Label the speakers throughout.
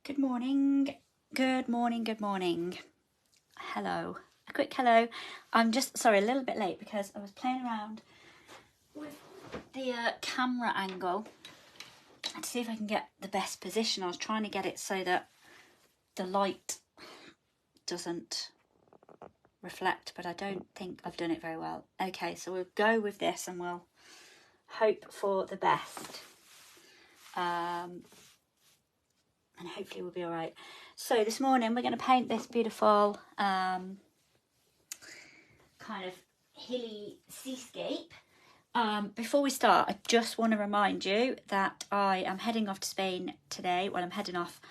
Speaker 1: Good morning, good morning, good morning. Hello, a quick hello. I'm just, sorry, a little bit late because I was playing around with the camera angle to see if I can get the best position. I was trying to get it so that the light doesn't reflect, but I don't think I've done it very well. Okay, so we'll go with this and we'll hope for the best. And hopefully we'll be all right. So this morning we're going to paint this beautiful kind of hilly seascape. Before we start, I just want to remind you that I am heading off to Spain today. Well, I'm heading off.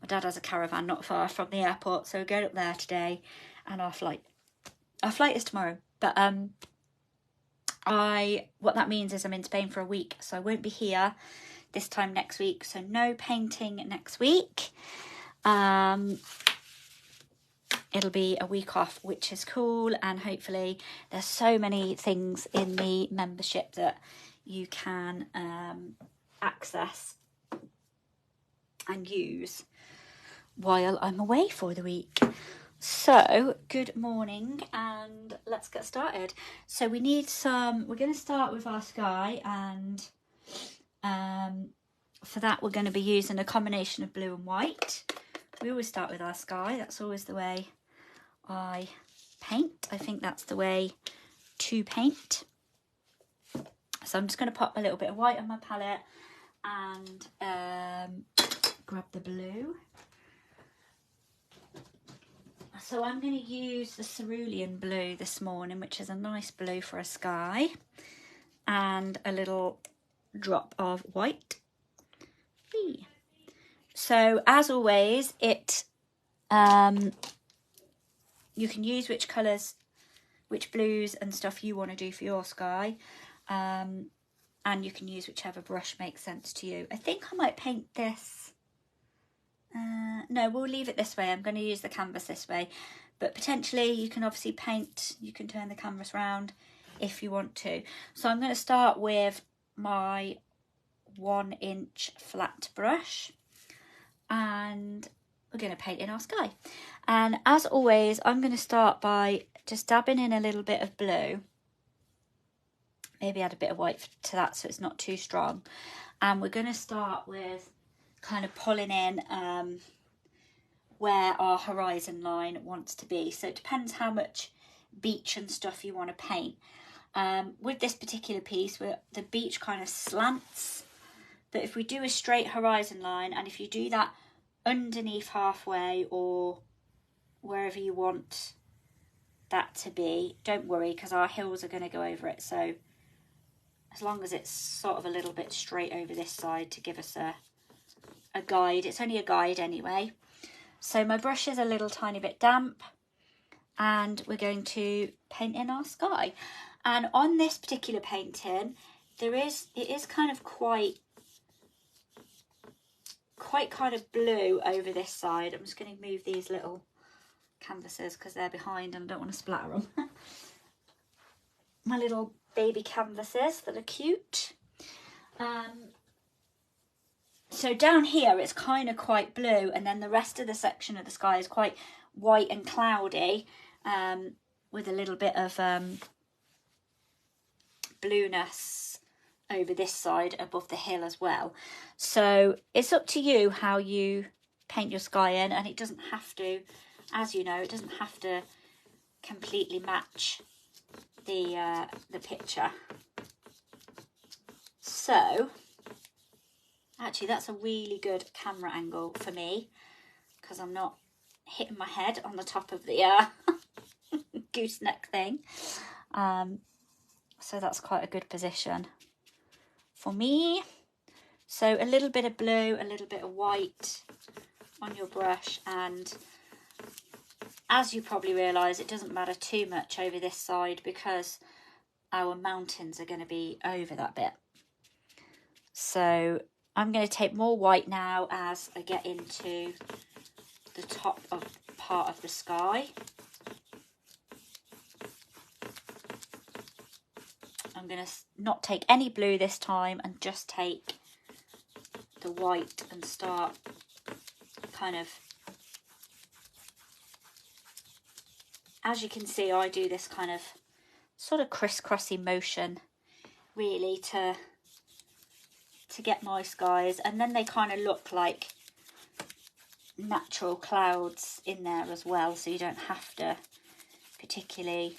Speaker 1: My dad has a caravan not far from the airport, so we're going up there today, and our flight is tomorrow. But what that means is I'm in Spain for a week, so I won't be here this time next week, so no painting next week. It'll be a week off, which is cool, and hopefully there's so many things in the membership that you can access and use while I'm away for the week. So good morning, and let's get started. So we need we're going to start with our sky, and for that we're going to be using a combination of blue and white. We always start with our sky. That's always the way I paint. I think that's the way to paint. So I'm just going to pop a little bit of white on my palette and grab the blue. So I'm going to use the cerulean blue this morning, which is a nice blue for a sky, and a little drop of white. So as always, you can use which colours, which blues and stuff you want to do for your sky, and you can use whichever brush makes sense to you. I think I might paint this. No, we'll leave it this way. I'm going to use the canvas this way, but potentially you can obviously paint, you can turn the canvas round if you want to. So I'm going to start with my 1-inch flat brush, and we're going to paint in our sky. And as always, I'm going to start by just dabbing in a little bit of blue, maybe add a bit of white to that so it's not too strong, and we're going to start with kind of pulling in where our horizon line wants to be. So it depends how much beach and stuff you want to paint. With this particular piece, where the beach kind of slants, but if we do a straight horizon line, and if you do that underneath halfway or wherever you want that to be, don't worry, because our hills are going to go over it. So as long as it's sort of a little bit straight over this side to give us a guide. It's only a guide anyway. So my brush is a little tiny bit damp, and we're going to paint in our sky. And on this particular painting, it is kind of quite kind of blue over this side. I'm just going to move these little canvases because they're behind and I don't want to splatter them. My little baby canvases that are cute. So down here it's kind of quite blue, and then the rest of the section of the sky is quite white and cloudy, with a little bit of blueness over this side above the hill as well. So it's up to you how you paint your sky in, and it doesn't have to, as you know, it doesn't have to completely match the picture. So actually that's a really good camera angle for me because I'm not hitting my head on the top of the gooseneck thing. So that's quite a good position for me. So a little bit of blue, a little bit of white on your brush, and as you probably realise, it doesn't matter too much over this side because our mountains are going to be over that bit. So I'm going to take more white now as I get into the top of part of the sky. I'm going to not take any blue this time and just take the white and start kind of, as you can see, I do this kind of sort of crisscrossy motion really to get my skies, and then they kind of look like natural clouds in there as well, so you don't have to particularly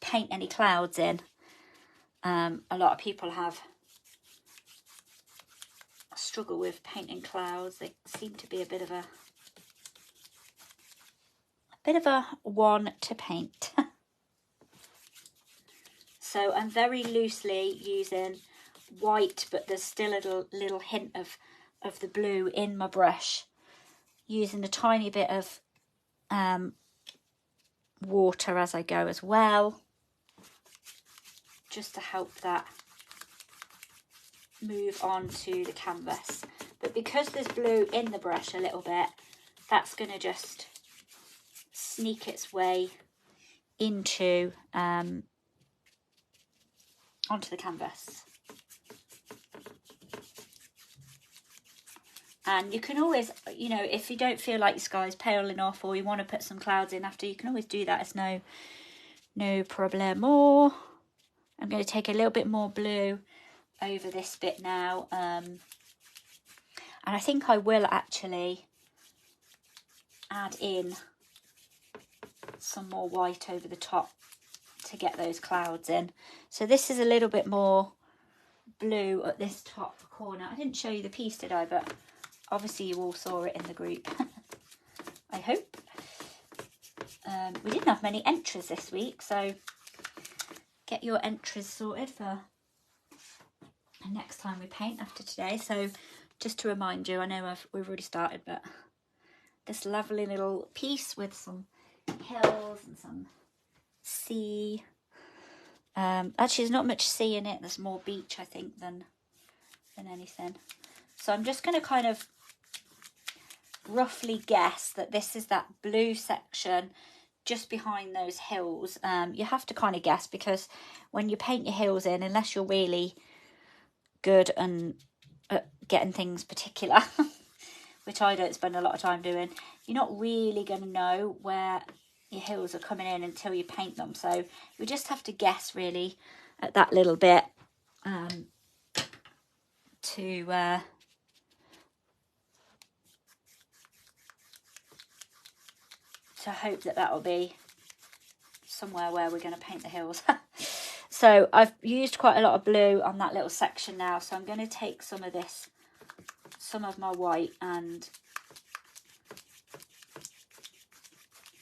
Speaker 1: paint any clouds in. A lot of people have struggle with painting clouds. They seem to be a bit of a one to paint. So I'm very loosely using white, but there's still a little hint of the blue in my brush, using a tiny bit of water as I go as well, just to help that move on to the canvas. But because there's blue in the brush a little bit, that's going to just sneak its way into onto the canvas. And you can always, you know, if you don't feel like your sky's pale enough or you want to put some clouds in after, you can always do that. It's no problemo. I'm going to take a little bit more blue over this bit now. And I think I will actually add in some more white over the top to get those clouds in. So this is a little bit more blue at this top corner. I didn't show you the piece, did I? But obviously you all saw it in the group. I hope. We didn't have many entries this week, so get your entries sorted for next time we paint after today. So just to remind you, I know we've already started, but this lovely little piece with some hills and some sea. Actually, there's not much sea in it. There's more beach, I think, than anything. So I'm just going to kind of roughly guess that this is that blue section just behind those hills. You have to kind of guess, because when you paint your hills in, unless you're really good and getting things particular, which I don't spend a lot of time doing, you're not really going to know where your hills are coming in until you paint them. So you just have to guess really at that little bit to hope that will be somewhere where we're going to paint the hills. So I've used quite a lot of blue on that little section now, so I'm going to take some of my white and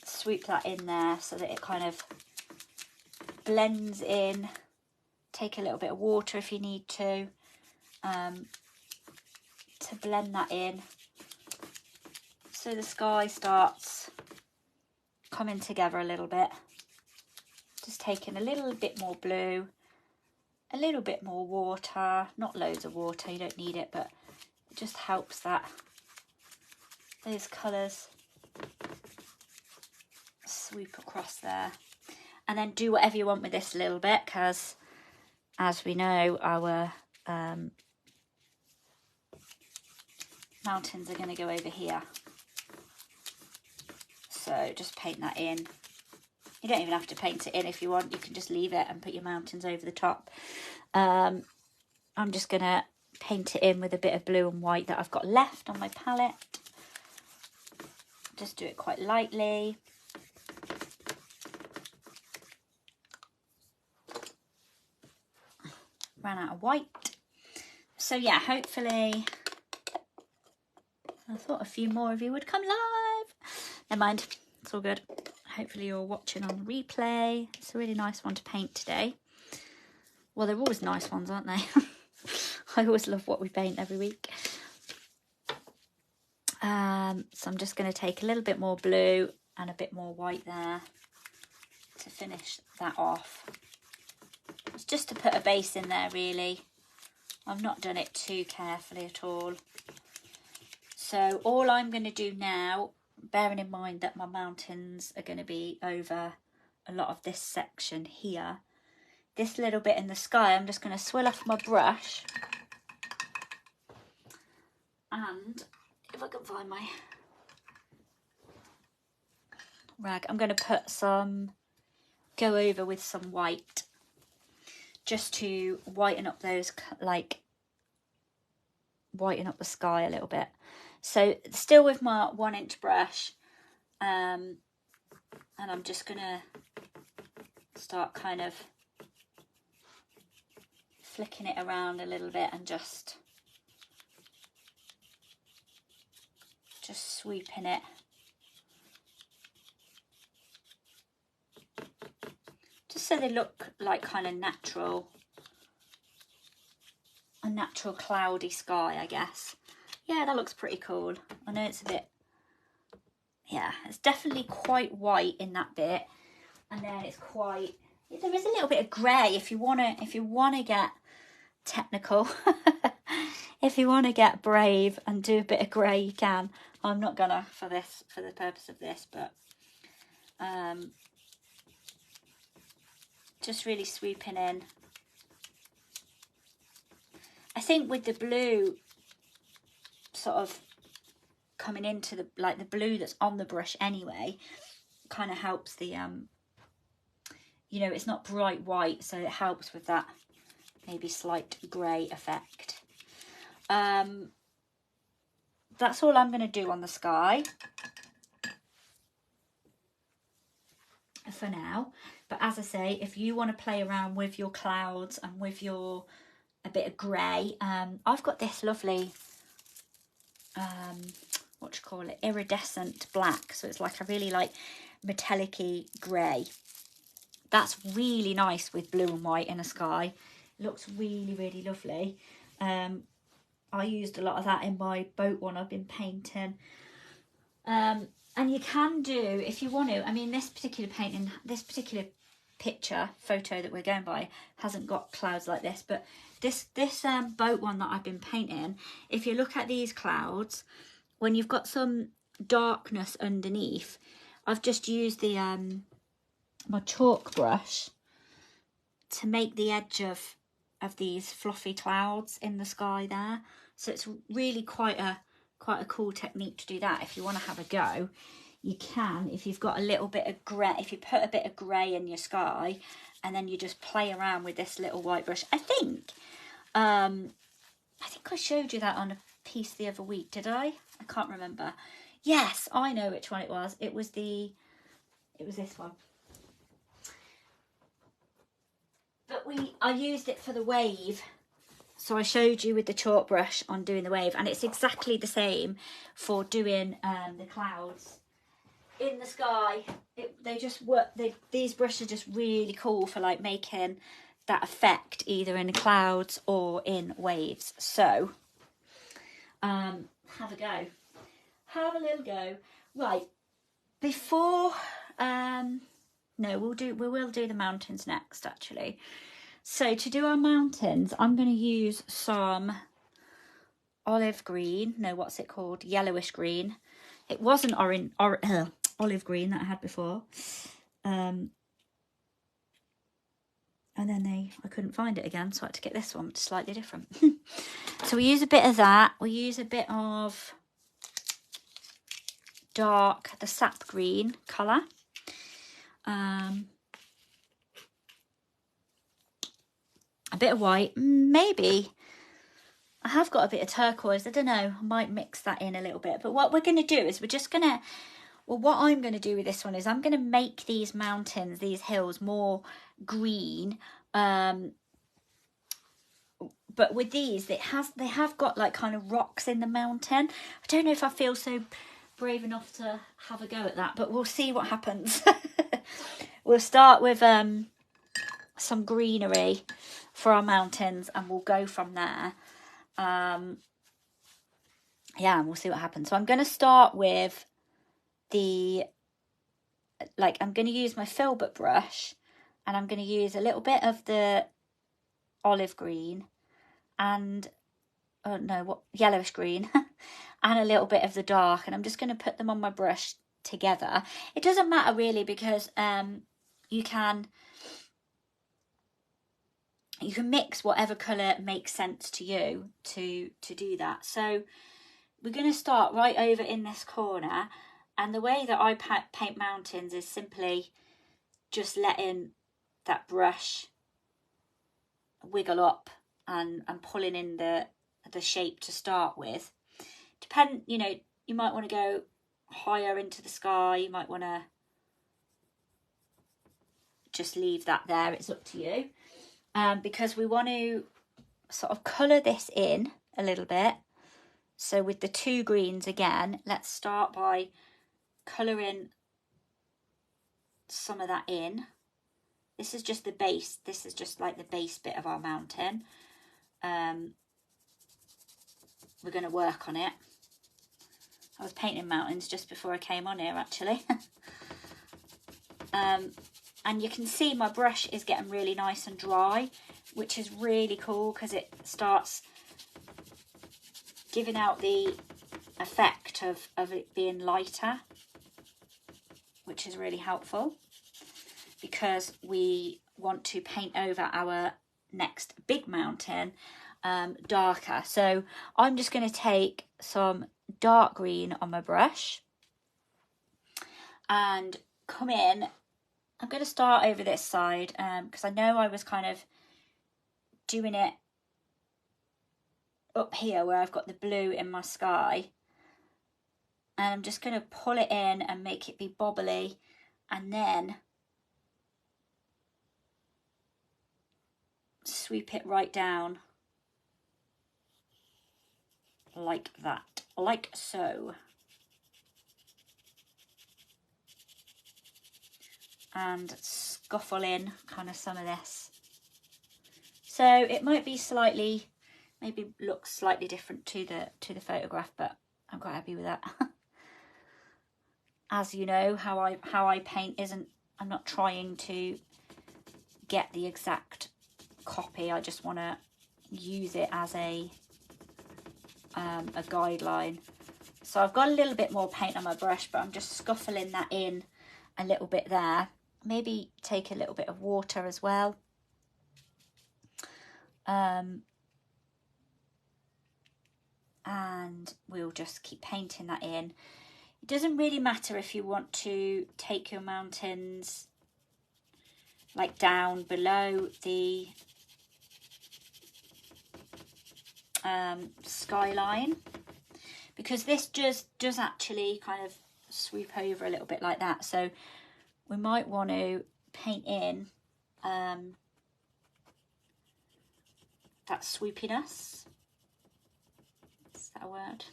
Speaker 1: swoop that in there so that it kind of blends in. Take a little bit of water if you need to blend that in, so the sky starts coming together a little bit. Just taking a little bit more blue, a little bit more water, not loads of water, you don't need it, but it just helps those colours swoop across there. And then do whatever you want with this a little bit, because as we know, our mountains are going to go over here. So just paint that in. You don't even have to paint it in if you want. You can just leave it and put your mountains over the top. I'm just going to paint it in with a bit of blue and white that I've got left on my palette. Just do it quite lightly. Ran out of white. So yeah, hopefully, I thought a few more of you would come live. Never mind, it's all good. Hopefully you're watching on replay. It's a really nice one to paint today. Well, they're always nice ones, aren't they? I always love what we paint every week. So I'm just going to take a little bit more blue and a bit more white there to finish that off. It's just to put a base in there, really. I've not done it too carefully at all. So all I'm going to do now, bearing in mind that my mountains are going to be over a lot of this section here, this little bit in the sky, I'm just going to swill off my brush and if I can find my rag, I'm going to put some, go over with some white, just to whiten up those, like, whiten up the sky a little bit. So still with my 1-inch brush, and I'm just going to start kind of flicking it around a little bit and just sweeping it. Just so they look like kind of natural, a natural cloudy sky, I guess. Yeah, that looks pretty cool. I know it's a bit, yeah, it's definitely quite white in that bit, and then it's quite, there is a little bit of grey if you want to get technical. If you want to get brave and do a bit of grey, you can. I'm not gonna for the purpose of this, but just really sweeping in. I think with the blue sort of coming into the, like, the blue that's on the brush anyway, kind of helps the you know, it's not bright white, so it helps with that maybe slight grey effect. That's all I'm going to do on the sky for now. But as I say, if you want to play around with your clouds and with your a bit of grey, I've got this lovely what do you call it, iridescent black, so it's like a really like metallic-y grey. That's really nice with blue and white in a sky. It looks really, really lovely. I used a lot of that in my boat one I've been painting. And you can do, if you want to, I mean, this particular painting, this particular photo that we're going by hasn't got clouds like this, but this boat one that I've been painting, if you look at these clouds, when you've got some darkness underneath, I've just used the my chalk brush to make the edge of these fluffy clouds in the sky there. So it's really quite a cool technique to do that. If you want to have a go, you can. If you've got a little bit of grey, if you put a bit of grey in your sky, and then you just play around with this little white brush. I think I showed you that on a piece the other week, did I? I can't remember. Yes, I know which one it was. It was this one. But I used it for the wave. So I showed you with the chalk brush on doing the wave, and it's exactly the same for doing the clouds in the sky. They just work. These brushes are just really cool for like making that effect either in the clouds or in waves. So have a go. Have a little go. Right, before no, we will do the mountains next actually. So to do our mountains, I'm going to use some olive green. No, what's it called? Yellowish green. It wasn't olive green that I had before. And then I couldn't find it again, so I had to get this one, which is slightly different. So we use a bit of that. We use a bit of the sap green colour. A bit of white, maybe. I have got a bit of turquoise, I don't know, I might mix that in a little bit. But what we're going to do is what I'm going to do with this one is I'm going to make these mountains, these hills, more green. But with these, they have got like kind of rocks in the mountain. I don't know if I feel so brave enough to have a go at that, but we'll see what happens. We'll start with some greenery for our mountains, and we'll go from there. Yeah, and we'll see what happens. So I'm going to start with I'm going to use my filbert brush, and I'm going to use a little bit of the olive green and yellowish green and a little bit of the dark, and I'm just going to put them on my brush together. It doesn't matter really, because you can mix whatever colour makes sense to you to do that. So we're going to start right over in this corner, and the way that I paint mountains is simply just letting that brush wiggle up and pulling in the shape to start with. You know, you might want to go higher into the sky, you might want to just leave that there, it's up to you. Because we want to sort of colour this in a little bit. So with the two greens again, let's start by colouring some of that in. This is just the base, this is just like the base bit of our mountain. We're going to work on it. I was painting mountains just before I came on here actually. And you can see my brush is getting really nice and dry, which is really cool because it starts giving out the effect of it being lighter, which is really helpful because we want to paint over our next big mountain darker. So I'm just going to take some dark green on my brush and come in. I'm going to start over this side because I know I was kind of doing it up here where I've got the blue in my sky, and I'm just going to pull it in and make it be bobbly, and then sweep it right down like that, like so. And scuffle in kind of some of this. So it might be slightly, maybe looks slightly different to the photograph, but I'm quite happy with that. As you know, how I paint isn't, I'm not trying to get the exact copy. I just want to use it as a guideline. So I've got a little bit more paint on my brush, but I'm just scuffling that in a little bit there. Maybe take a little bit of water as well. And we'll just keep painting that in. It doesn't really matter if you want to take your mountains like down below the skyline, because this just does actually kind of sweep over a little bit like that. So we might want to paint in that sweepiness. Is that a word?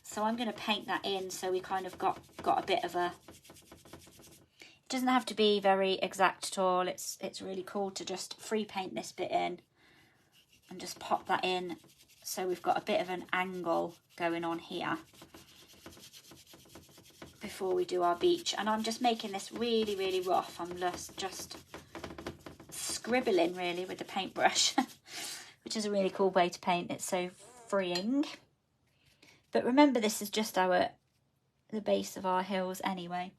Speaker 1: So I'm going to paint that in so we kind of got a bit of a... It doesn't have to be very exact at all. It's really cool to just free paint this bit in and just pop that in so we've got a bit of an angle going on here before we do our beach. And I'm just making this really, really rough. I'm just scribbling really with the paintbrush, which is a really cool way to paint. It's so freeing. But remember, this is just the base of our hills anyway.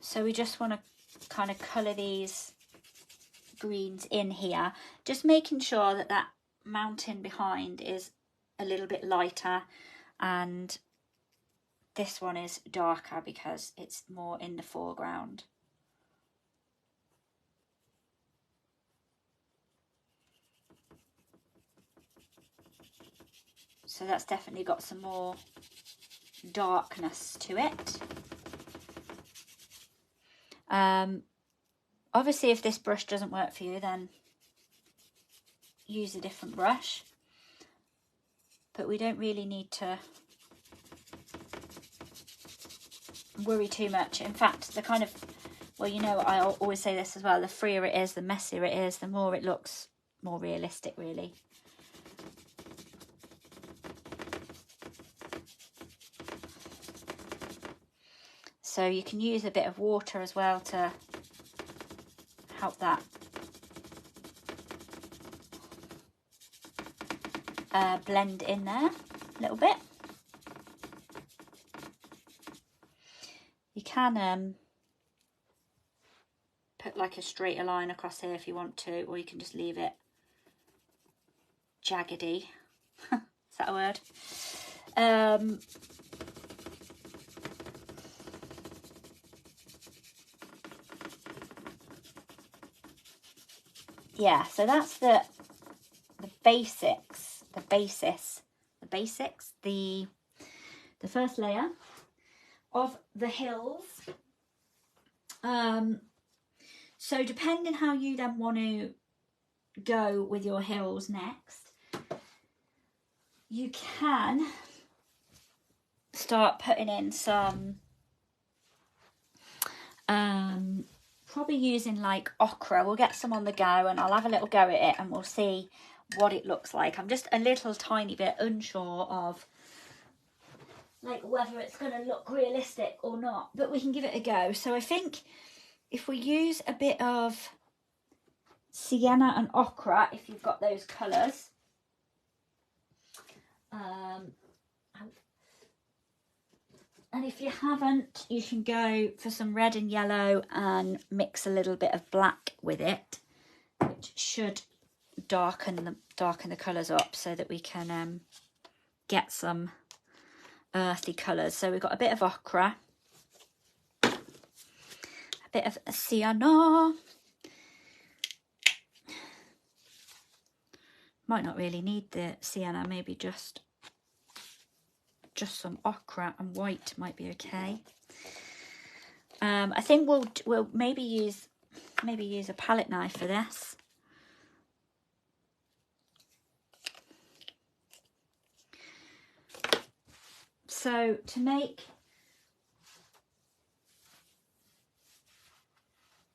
Speaker 1: So we just want to kind of colour these greens in here, just making sure that that mountain behind is a little bit lighter and this one is darker because it's more in the foreground. So that's definitely got some more darkness to it. Obviously if this brush doesn't work for you, then use a different brush, but we don't really need to worry too much. In fact, the kind of, well, you know, I always say this as well, the freer it is, the messier it is, the more it looks more realistic really. So you can use a bit of water as well to help that blend in there a little bit. can put like a straighter line across here if you want to, or you can just leave it jaggedy. Is that a word? Yeah, so that's the basics, the first layer of the hills. So depending how you then want to go with your hills next, you can start putting in some probably using like ochre. We'll get some on the go and I'll have a little go at it and we'll see what it looks like. I'm just a little tiny bit unsure of like whether it's going to look realistic or not, but we can give it a go. So I think if we use a bit of sienna and ochre, if you've got those colours, and if you haven't, you can go for some red and yellow and mix a little bit of black with it, which should darken the colours up so that we can get some earthy colours. So we've got a bit of ochre, a bit of sienna. Might not really need the sienna, maybe just some ochre and white might be okay. I think we'll maybe use a palette knife for this. So to make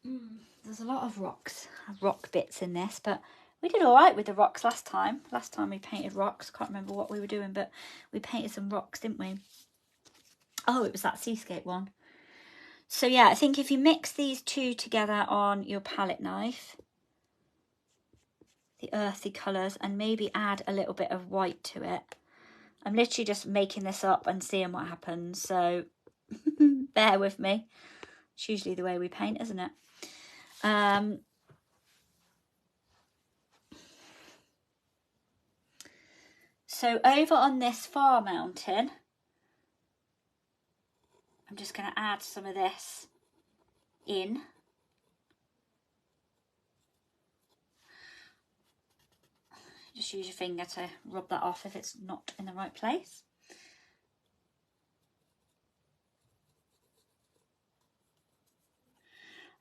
Speaker 1: there's a lot of rock bits in this, but we did all right with the rocks last time. Last time we painted rocks. Can't remember what we were doing, but we painted some rocks, didn't we? Oh, it was that seascape one. So yeah, I think if you mix these two together on your palette knife, the earthy colours, and maybe add a little bit of white to it. I'm literally just making this up and seeing what happens, so bear with me. It's usually the way we paint, isn't it? So over on this far mountain, I'm just going to add some of this in. Just use your finger to rub that off if it's not in the right place.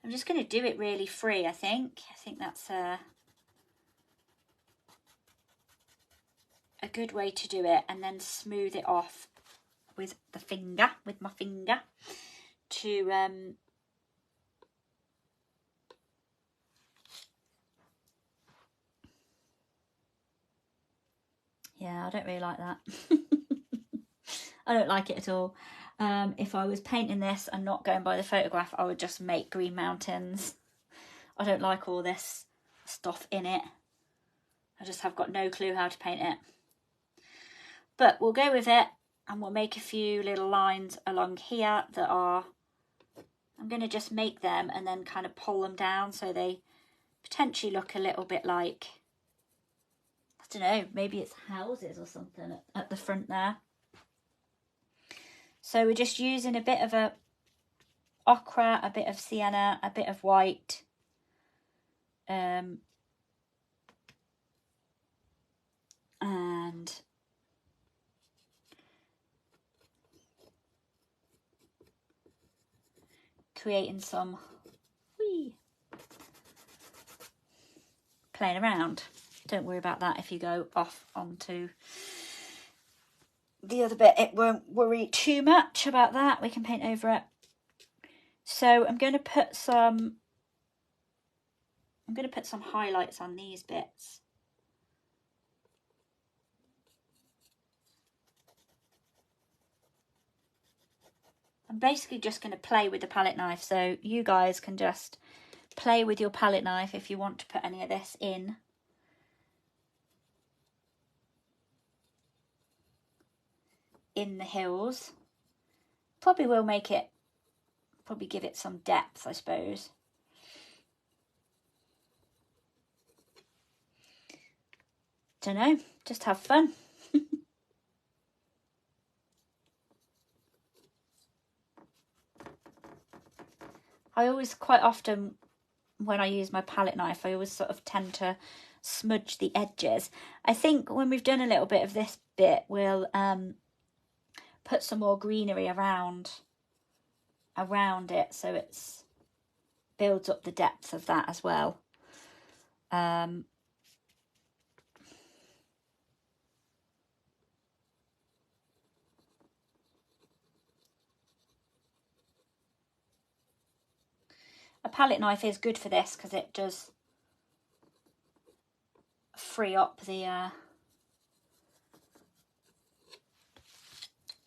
Speaker 1: I'm just going to do it really free, I think. I think that's a good way to do it, and then smooth it off with my finger to yeah, I don't really like that. I don't like it at all. If I was painting this and not going by the photograph, I would just make green mountains. I don't like all this stuff in it. I just have got no clue how to paint it. But we'll go with it, and we'll make a few little lines along here that are, I'm going to just make them and then kind of pull them down so they potentially look a little bit like, I don't know, maybe it's houses or something at the front there. So we're just using a bit of a ochre, a bit of sienna, a bit of white. And creating some playing around. Don't worry about that if you go off onto the other bit. It won't worry too much about that. We can paint over it. So I'm going to put some highlights on these bits. I'm basically just going to play with the palette knife, so you guys can just play with your palette knife if you want to put any of this in. In the hills. Probably will make it probably give it some depth, I suppose. Don't know, just have fun. I always, quite often, when I use my palette knife, I always sort of tend to smudge the edges. I think when we've done a little bit of this bit, we'll put some more greenery around it, so it's builds up the depth of that as well. A palette knife is good for this because it does free up the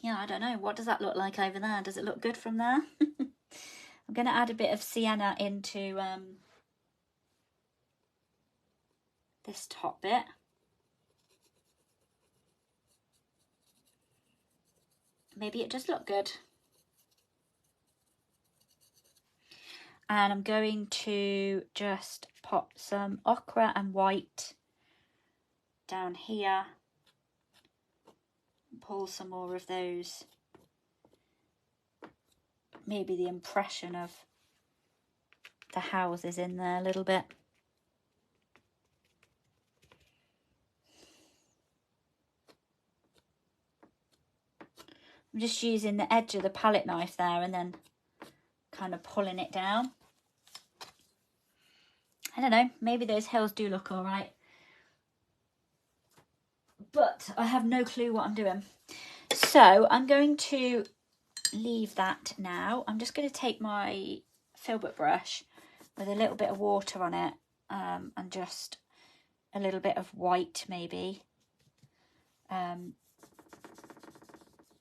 Speaker 1: yeah, I don't know, what does that look like over there? Does it look good from there? I'm going to add a bit of sienna into this top bit. Maybe it does look good. And I'm going to just pop some ochre and white down here. Pull some more of those. Maybe the impression of the houses in there a little bit. I'm just using the edge of the palette knife there and then kind of pulling it down. I don't know, maybe those hills do look all right. But I have no clue what I'm doing. So I'm going to leave that now. I'm just going to take my filbert brush with a little bit of water on it and just a little bit of white maybe. And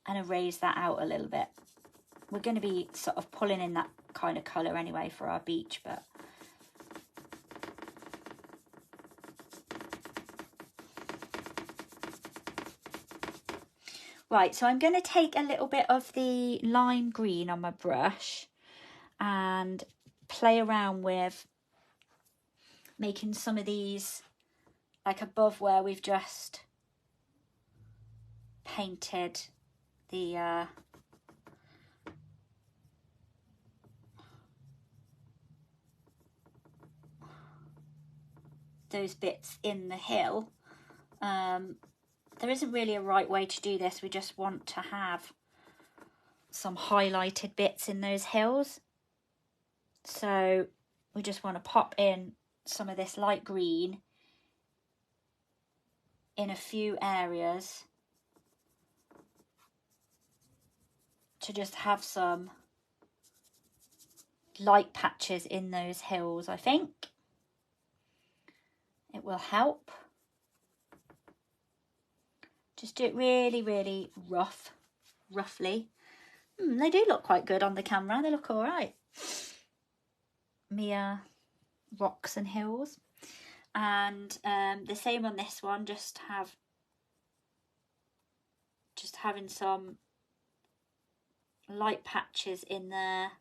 Speaker 1: erase that out a little bit. We're going to be sort of pulling in that kind of colour anyway for our beach, but right, so I'm going to take a little bit of the lime green on my brush and play around with making some of these like above where we've just painted the those bits in the hill. There isn't really a right way to do this. We just want to have some highlighted bits in those hills. So we just want to pop in some of this light green in a few areas to just have some light patches in those hills, I think. It will help. Just do it really, really roughly. They do look quite good on the camera. They look all right. Mere rocks and hills. And the same on this one. Just having some light patches in there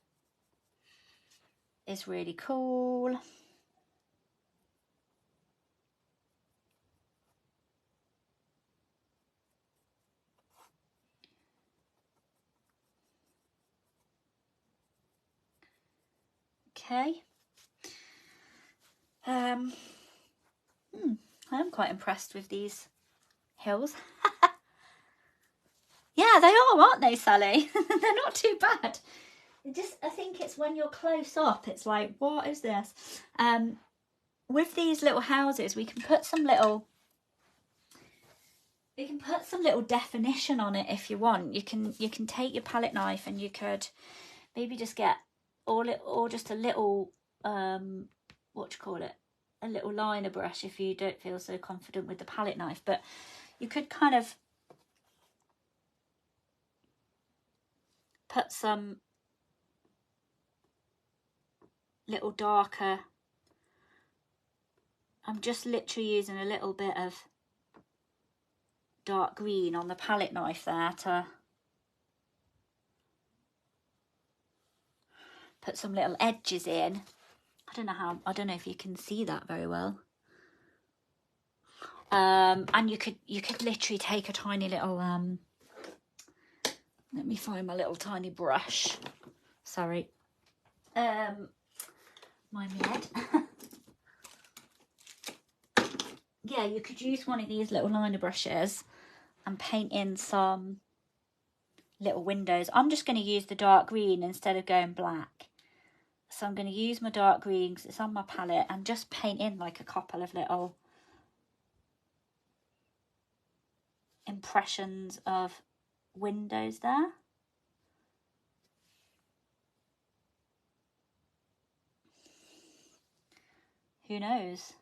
Speaker 1: is really cool. Okay. I am quite impressed with these hills. Yeah, they are, aren't they, Sally? They're not too bad. I think it's when you're close up, it's like, what is this? With these little houses, we can put some little definition on it if you want. You can take your palette knife and you could maybe just get or just a little what do you call it? A little liner brush if you don't feel so confident with the palette knife. But you could kind of put some little darker. I'm just literally using a little bit of dark green on the palette knife there to put some little edges in. I don't know if you can see that very well. And you could literally take a tiny little, let me find my little tiny brush. Sorry. My head. Yeah, you could use one of these little liner brushes and paint in some little windows. I'm just going to use the dark green instead of going black. So I'm going to use my dark green because it's on my palette and just paint in like a couple of little impressions of windows there. Who knows?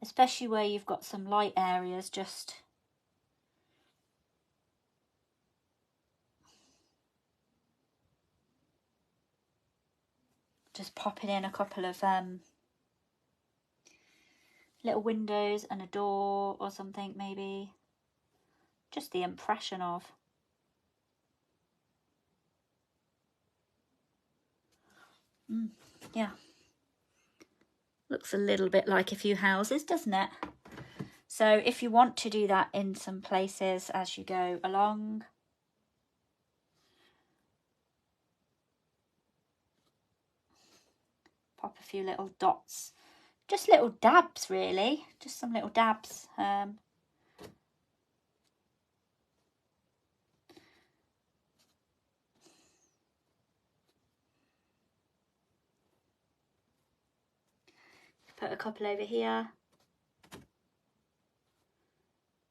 Speaker 1: Especially where you've got some light areas, just popping in a couple of little windows and a door or something, maybe. Just the impression of. Yeah. Looks a little bit like a few houses, doesn't it? So if you want to do that in some places as you go along, pop a few little dots, just little dabs really, just some little dabs. Put a couple over here.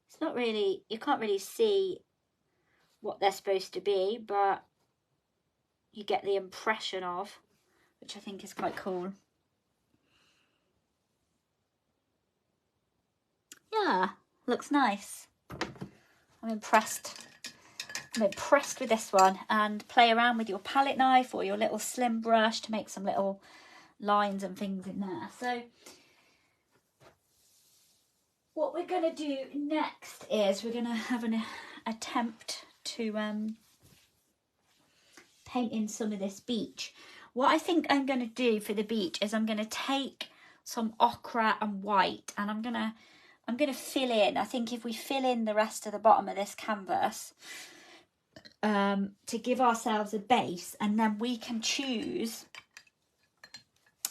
Speaker 1: It's not really, you can't really see what they're supposed to be, but you get the impression of, which I think is quite cool. Yeah, looks nice. I'm impressed. I'm impressed with this one. And play around with your palette knife or your little slim brush to make some little lines and things in there. So what we're going to do next is we're going to have an attempt to paint in some of this beach. What I think I'm going to do for the beach is I'm going to take some ochre and white and I'm going to fill in. I think if we fill in the rest of the bottom of this canvas to give ourselves a base, and then we can choose,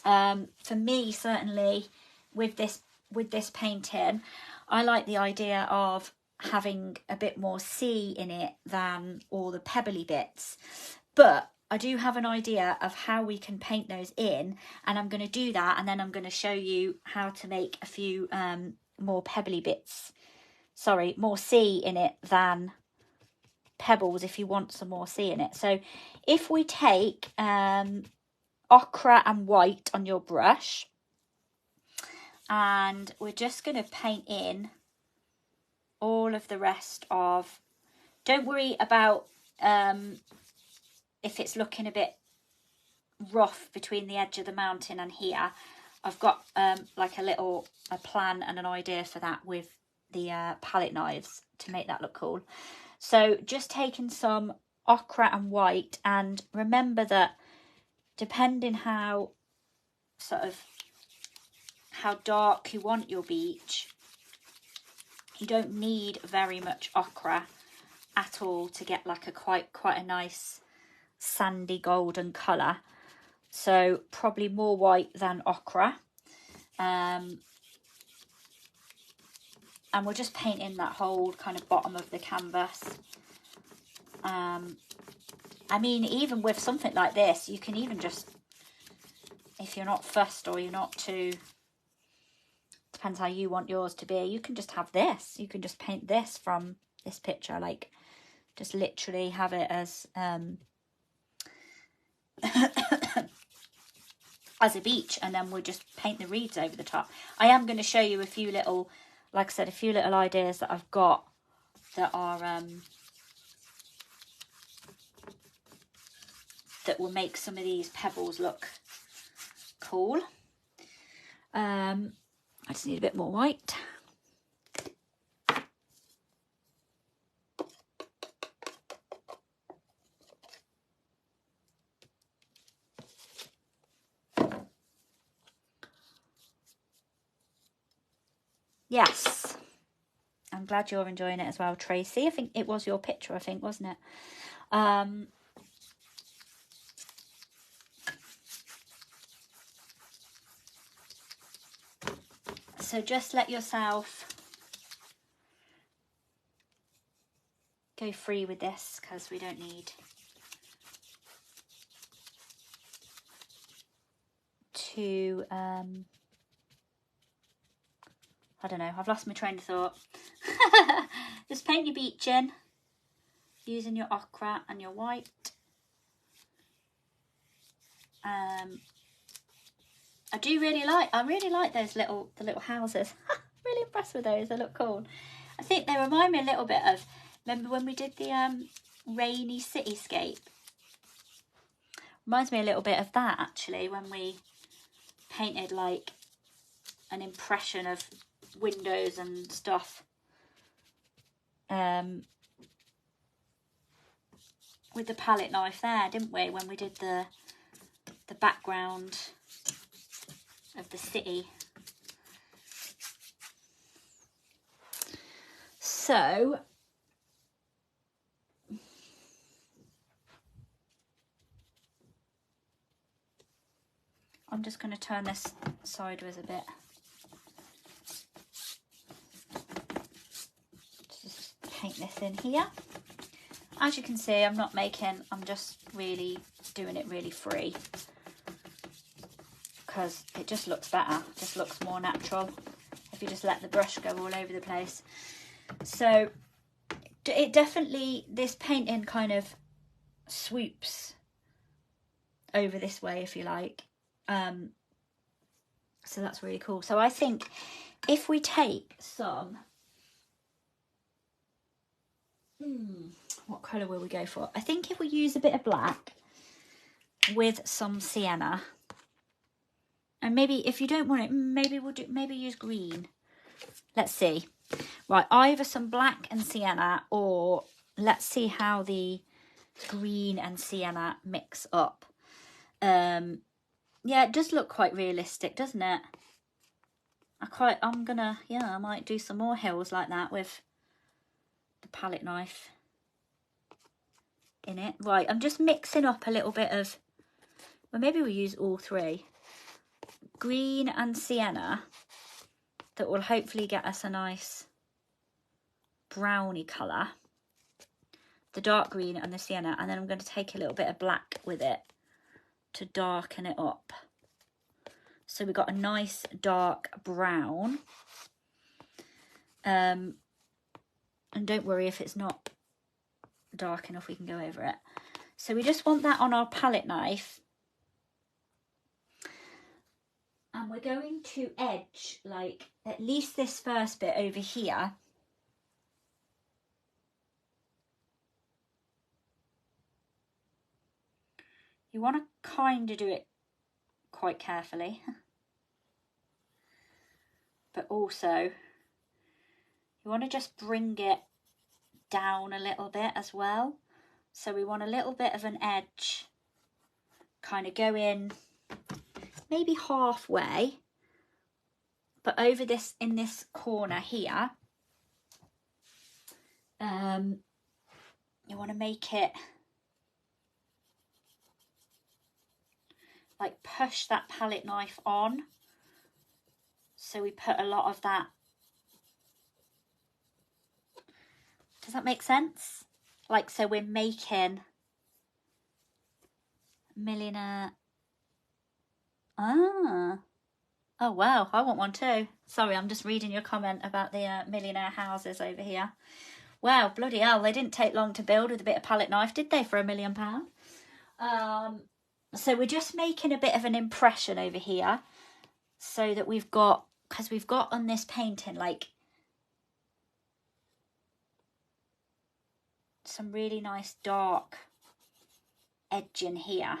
Speaker 1: for me certainly with this painting, I like the idea of having a bit more sea in it than all the pebbly bits, but I do have an idea of how we can paint those in, and I'm going to do that, and then I'm going to show you how to make a few more pebbly bits, sorry, more sea in it than pebbles if you want some more sea in it. So if we take ochre and white on your brush, and we're just going to paint in all of the rest of, don't worry about if it's looking a bit rough between the edge of the mountain and here. I've got like a plan and an idea for that with the palette knives to make that look cool. So just taking some ochre and white, and remember that depending how dark you want your beach, you don't need very much ochre at all to get like a quite a nice sandy golden colour. So probably more white than ochre. And we'll just paint in that whole kind of bottom of the canvas. I mean, even with something like this, you can even just, if you're not fussed or you're not too, depends how you want yours to be, you can just have this. You can just paint this from this picture, like just literally have it as as a beach, and then we'll just paint the reeds over the top. I am going to show you a few little, like I said, a few little ideas that I've got that are that will make some of these pebbles look cool. I just need a bit more white. yes, I'm glad you're enjoying it as well, Tracy. I think it was your picture, I think, wasn't it? So just let yourself go free with this, because we don't need to, I don't know, I've lost my train of thought. Just paint your beach in using your ochre and your white. I really like those the little houses. Really impressed with those, they look cool. I think they remind me a little bit of, remember when we did the rainy cityscape? Reminds me a little bit of that, actually, when we painted like an impression of windows and stuff. With the palette knife there, didn't we, when we did the background of the city. So I'm just going to turn this sideways a bit. Just paint this in here. As you can see, I'm just really doing it really free, because it just looks better, just looks more natural if you just let the brush go all over the place. So it definitely, this painting kind of swoops over this way, if you like. So that's really cool. So I think if we take some, what colour will we go for? I think if we use a bit of black with some sienna, and maybe if you don't want it, maybe use green. Let's see. Right, either some black and sienna, or let's see how the green and sienna mix up. Yeah, it does look quite realistic, doesn't it? I might do some more hills like that with the palette knife in it. Right, I'm just mixing up a little bit of, well, maybe we'll use all three. Green and sienna, that will hopefully get us a nice browny colour. The dark green and the sienna, and then I'm going to take a little bit of black with it to darken it up. So we've got a nice dark brown. And don't worry if it's not dark enough, we can go over it. So we just want that on our palette knife. And we're going to edge like at least this first bit over here. You want to kind of do it quite carefully. But also, you want to just bring it down a little bit as well. So we want a little bit of an edge, kind of go in maybe halfway, but over this, in this corner here, you want to make it like push that palette knife on. So we put a lot of that. Does that make sense? Like, so we're making millionaire. Oh wow, I want one too. Sorry, I'm just reading your comment about the millionaire houses over here. Wow, bloody hell, they didn't take long to build with a bit of palette knife, did they, for £1 million? So we're just making a bit of an impression over here, so that we've got, because we've got on this painting like some really nice dark edge in here,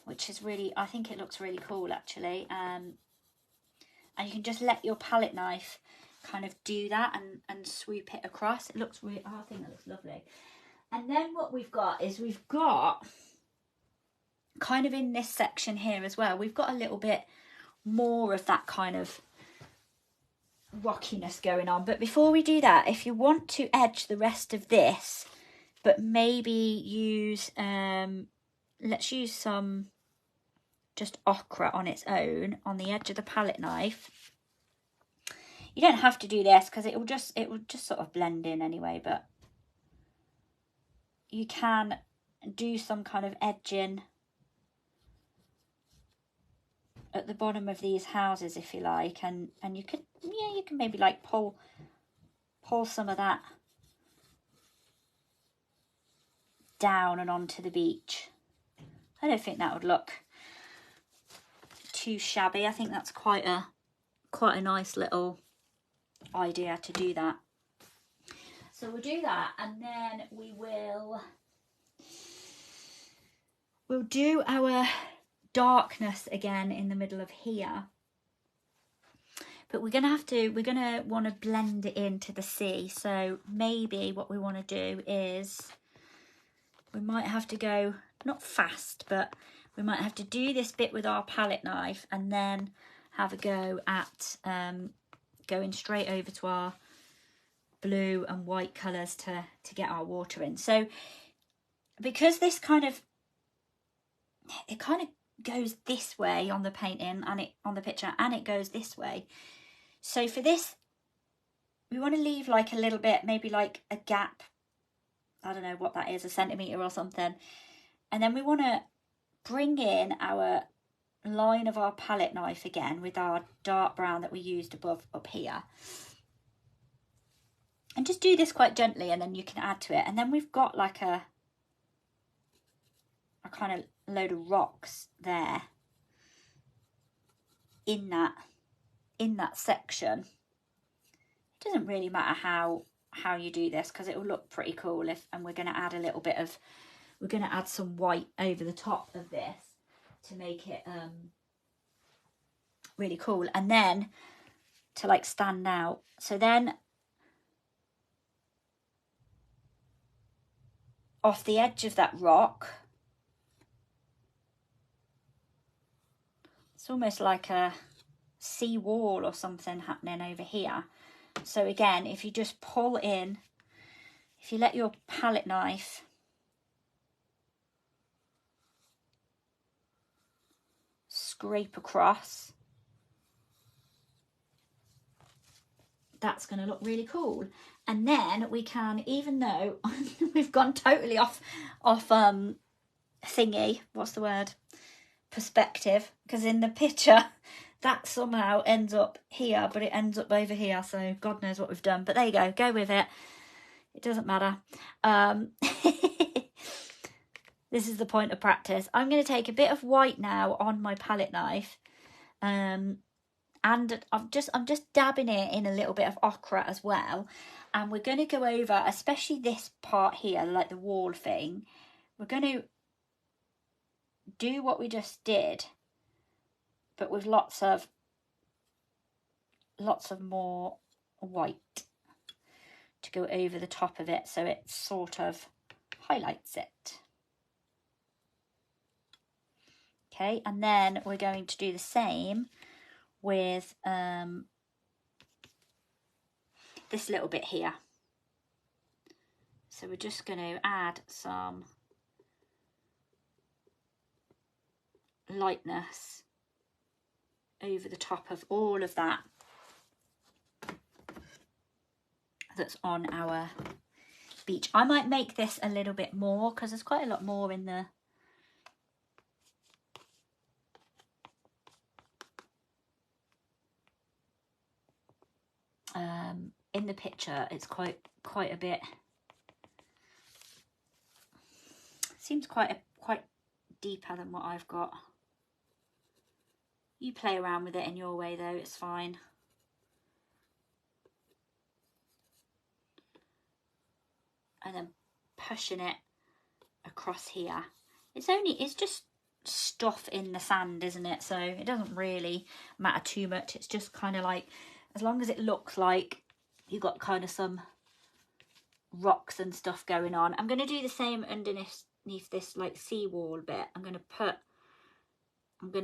Speaker 1: which is really, I think it looks really cool actually. And you can just let your palette knife kind of do that and swoop it across. It looks really, I think that looks lovely. And then what we've got is we've got kind of in this section here as well, we've got a little bit more of that kind of rockiness going on. But before we do that, if you want to edge the rest of this, but maybe use, let's use some just ochre on its own on the edge of the palette knife. You don't have to do this because it will just sort of blend in anyway, but you can do some kind of edging at the bottom of these houses if you like, and you could, yeah, you can maybe like pull some of that down and onto the beach. I don't think that would look too shabby. I think that's quite a nice little idea to do that. So we'll do that, and then we'll do our darkness again in the middle of here. But we're gonna want to blend it into the sea. So maybe what we want to do is we might have to go, not fast, but we might have to do this bit with our palette knife and then have a go at going straight over to our blue and white colours to get our water in. So because this it kind of goes this way on the painting and on the picture, and it goes this way. So for this, we want to leave like a little bit, maybe like a gap. I don't know what that is, a centimetre or something. And then we want to bring in our line of our palette knife again with our dark brown that we used up here. And just do this quite gently, and then you can add to it. And then we've got like a kind of load of rocks there in that section. It doesn't really matter how you do this because it will look pretty cool and we're going to add a little bit of, we're going to add some white over the top of this to make it really cool, and then to like stand out. So then off the edge of that rock, it's almost like a sea wall or something happening over here. So again, if you just pull in, if you let your palette knife scrape across, that's going to look really cool. And then we can, even though we've gone totally off thingy, what's the word, perspective, because in the picture that somehow ends up here, but it ends up over here, so God knows what we've done. But there you go with it, it doesn't matter. This is the point of practice. I'm going to take a bit of white now on my palette knife, and I'm just dabbing it in a little bit of ochre as well, and we're going to go over, especially this part here, like the wall thing, we're going to do what we just did, but with lots of more white to go over the top of it, so it sort of highlights it. Okay, and then we're going to do the same with this little bit here. So we're just going to add some lightness over the top of all of that that's on our beach. I might make this a little bit more because there's quite a lot more in the picture. It's quite a bit, seems quite deeper than what I've got. You play around with it in your way though, it's fine. And then pushing it across here. It's just stuff in the sand, isn't it? So it doesn't really matter too much. It's just kind of like, as long as it looks like you've got kind of some rocks and stuff going on. I'm going to do the same underneath this like seawall bit. I'm going to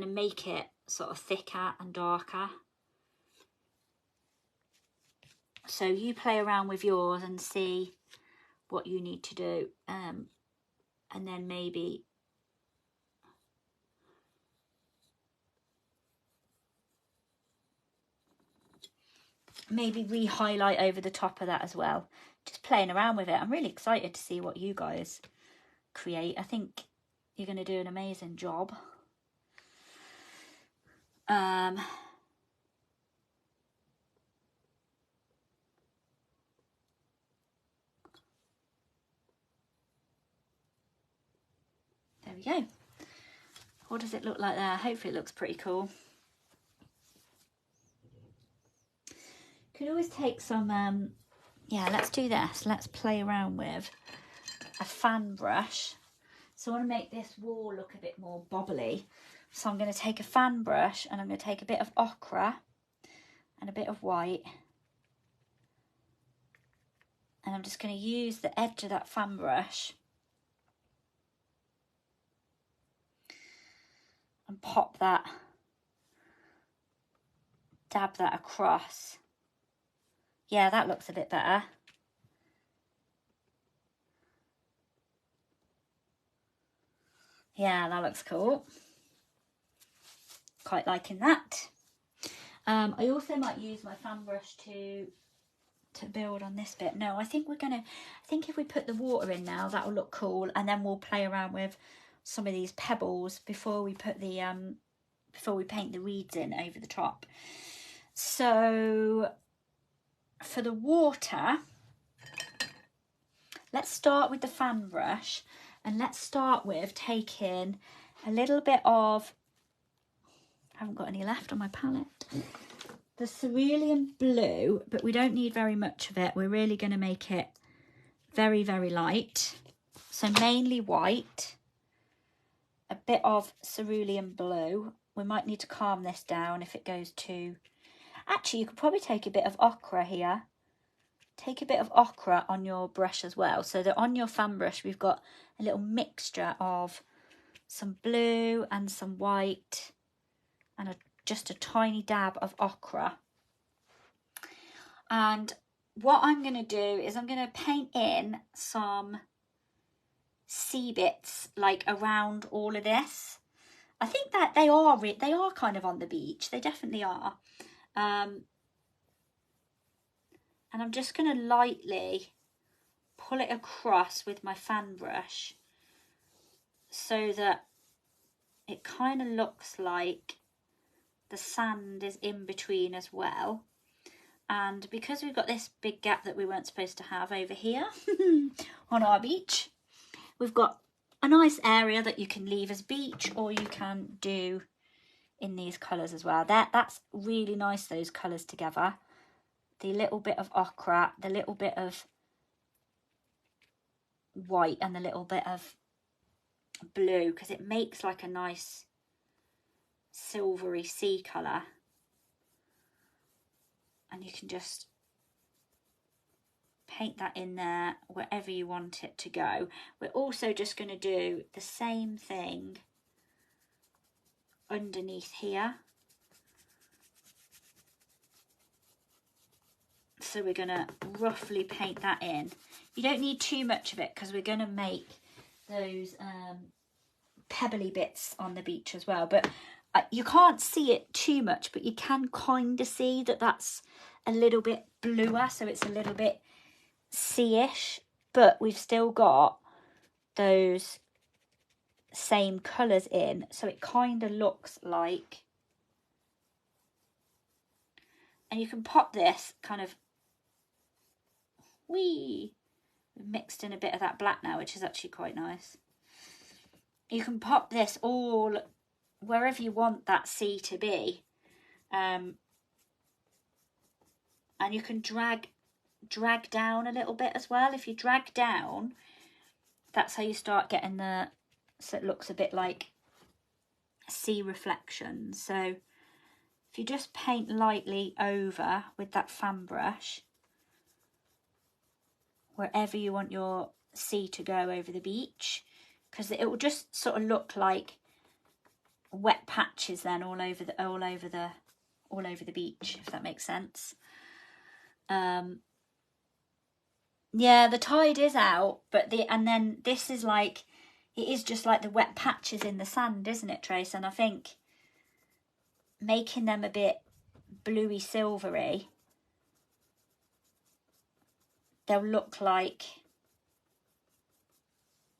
Speaker 1: make it sort of thicker and darker. So you play around with yours and see what you need to do, and then maybe re-highlight over the top of that as well. Just playing around with it. I'm really excited to see what you guys create. I think you're going to do an amazing job. There we go. What does it look like there? Hopefully it looks pretty cool. Could always take some, yeah, let's do this. Let's play around with a fan brush. So I want to make this wall look a bit more bobbly. So I'm going to take a fan brush and I'm going to take a bit of ochre and a bit of white. And I'm just going to use the edge of that fan brush and pop that, dab that across. Yeah, that looks a bit better. Yeah, that looks cool. Quite liking that. I also might use my fan brush to build on this bit. No, I think I think if we put the water in now, that'll look cool, and then we'll play around with some of these pebbles before we put the before we paint the reeds in over the top. So for the water, let's start with the fan brush, and let's start with taking a little bit of, I haven't got any left on my palette, the cerulean blue, but we don't need very much of it. We're really going to make it very, very light. So mainly white, a bit of cerulean blue. We might need to calm this down if it goes too... Actually, you could probably take a bit of ochre here. Take a bit of ochre on your brush as well, so that on your fan brush we've got a little mixture of some blue and some white and just a tiny dab of ochre. And what I'm going to do is I'm going to paint in some sea bits like around all of this. I think that they are kind of on the beach. They definitely are. And I'm just going to lightly pull it across with my fan brush so that it kind of looks like the sand is in between as well. And because we've got this big gap that we weren't supposed to have over here on our beach, we've got a nice area that you can leave as beach, or you can do in these colours as well. That's really nice, those colours together. The little bit of ochre, the little bit of white and the little bit of blue, because it makes like a nice silvery sea colour. And you can just paint that in there wherever you want it to go. We're also just going to do the same thing underneath here. So we're going to roughly paint that in. You don't need too much of it because we're going to make those pebbly bits on the beach as well. But you can't see it too much, but you can kind of see that that's a little bit bluer, so it's a little bit sea-ish, but we've still got those same colours in, so it kind of looks like... And you can pop this kind of... We've mixed in a bit of that black now, which is actually quite nice. You can pop this all wherever you want that sea to be, and you can drag down a little bit as well. If you drag down, that's how you start getting the, so it looks a bit like sea reflections. So if you just paint lightly over with that fan brush wherever you want your sea to go over the beach, because it will just sort of look like wet patches then all over the beach, if that makes sense. Yeah, the tide is out, but and then this is like, it is just like the wet patches in the sand, isn't it, Trace? And I think making them a bit bluey silvery, they'll look like,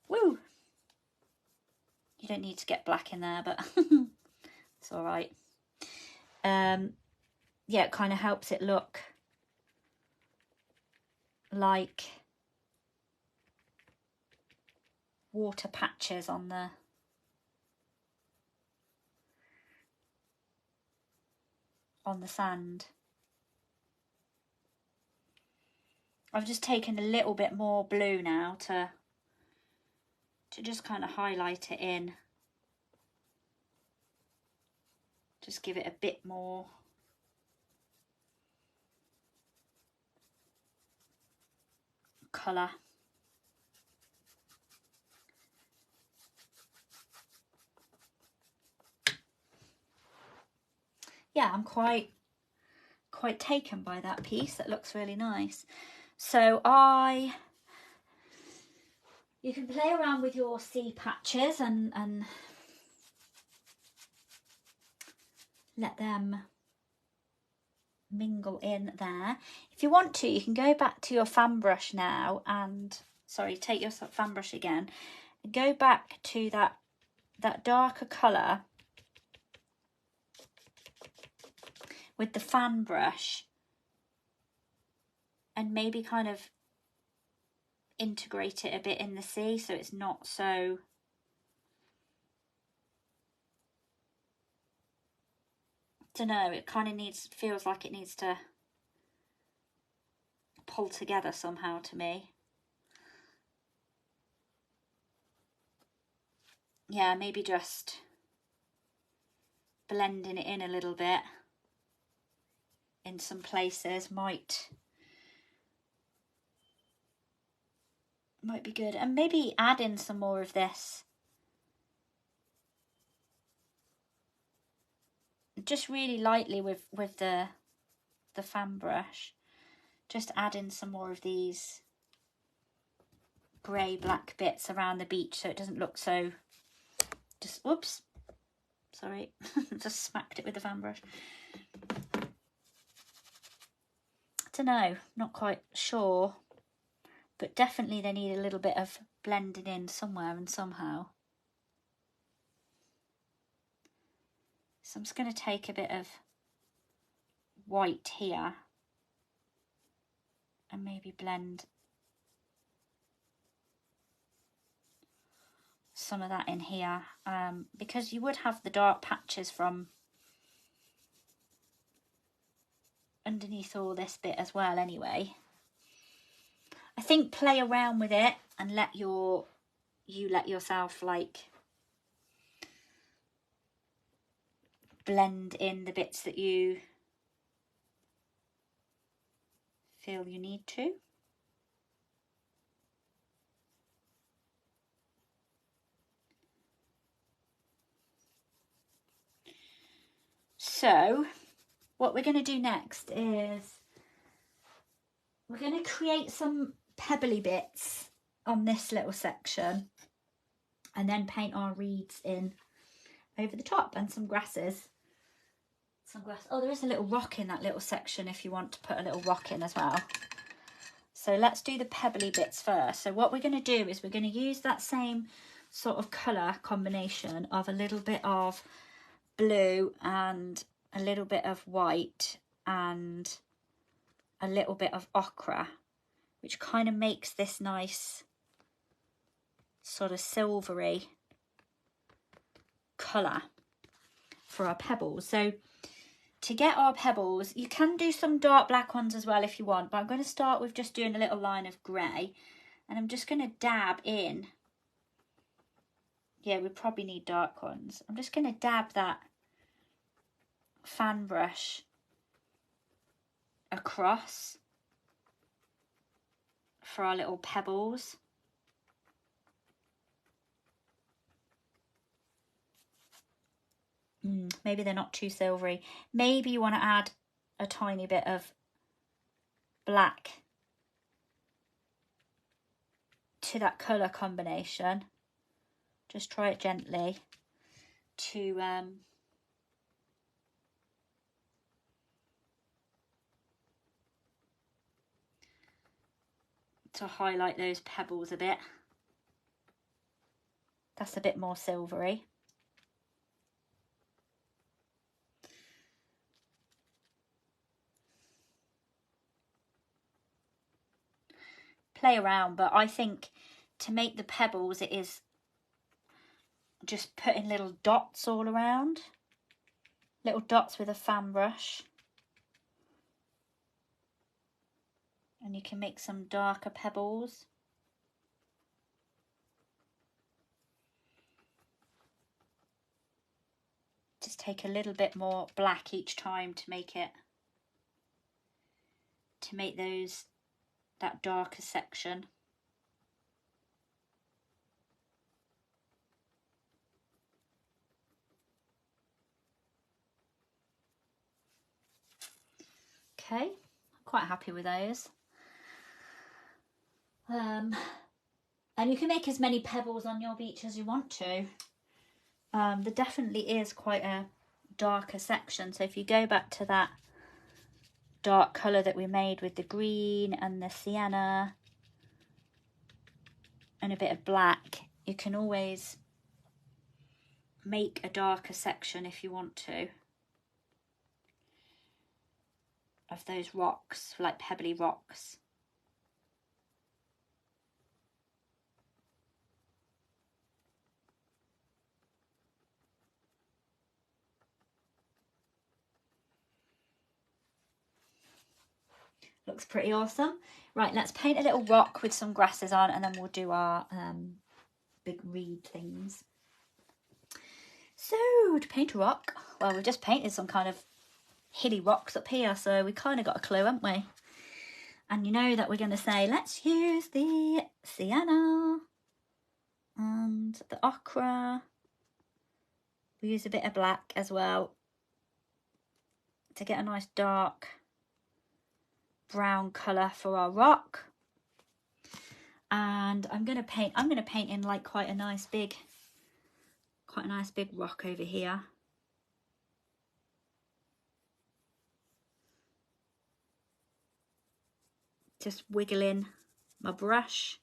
Speaker 1: woo, you don't need to get black in there, but it's all right. Yeah, it kind of helps it look like water patches on the sand. I've just taken a little bit more blue now to just kind of highlight it in. Just give it a bit more colour. Yeah, I'm quite taken by that piece. That looks really nice. So you can play around with your sea patches and let them mingle in there. If you want to, you can go back to your fan brush now and, sorry, take your fan brush again and go back to that darker colour with the fan brush and maybe kind of integrate it a bit in the sea so it's not so don't know, it kind of feels like it needs to pull together somehow to me. Yeah, maybe just blending it in a little bit in some places might be good, and maybe add in some more of this just really lightly with the fan brush. Just add in some more of these grey black bits around the beach so it doesn't look so just, whoops, sorry, just smacked it with the fan brush. I don't know, not quite sure, but definitely they need a little bit of blending in somewhere and somehow. So I'm just going to take a bit of white here and maybe blend some of that in here, because you would have the dark patches from underneath all this bit as well anyway. I think play around with it and let yourself like blend in the bits that you feel you need to. So what we're going to do next is we're going to create some pebbly bits on this little section and then paint our reeds in over the top and some grasses. Some grass. Oh, there is a little rock in that little section if you want to put a little rock in as well. So let's do the pebbly bits first. So what we're going to do is we're going to use that same sort of colour combination of a little bit of blue and a little bit of white and a little bit of ochre, which kind of makes this nice sort of silvery colour for our pebbles. So to get our pebbles, you can do some dark black ones as well if you want, but I'm going to start with just doing a little line of grey, and I'm just going to dab in. Yeah, we probably need dark ones. I'm just going to dab that fan brush across for our little pebbles. Maybe they're not too silvery. Maybe you want to add a tiny bit of black to that colour combination. Just try it gently to highlight those pebbles a bit. That's a bit more silvery. Play around, but I think to make the pebbles, it is just putting little dots all around. Little dots with a fan brush. And you can make some darker pebbles. Just take a little bit more black each time to make those, that darker section. Okay, I'm quite happy with those. And you can make as many pebbles on your beach as you want to. There definitely is quite a darker section, so if you go back to that dark colour that we made with the green and the sienna and a bit of black, you can always make a darker section if you want to of those rocks, like pebbly rocks. Looks pretty awesome. Right, let's paint a little rock with some grasses on, and then we'll do our big reed things. So, to paint a rock, well, we've just painted some kind of hilly rocks up here, so we kind of got a clue, haven't we? And you know that we're going to say, let's use the sienna and the ochre. We use a bit of black as well to get a nice dark brown colour for our rock. And I'm going to paint in like quite a nice big rock over here. Just wiggling my brush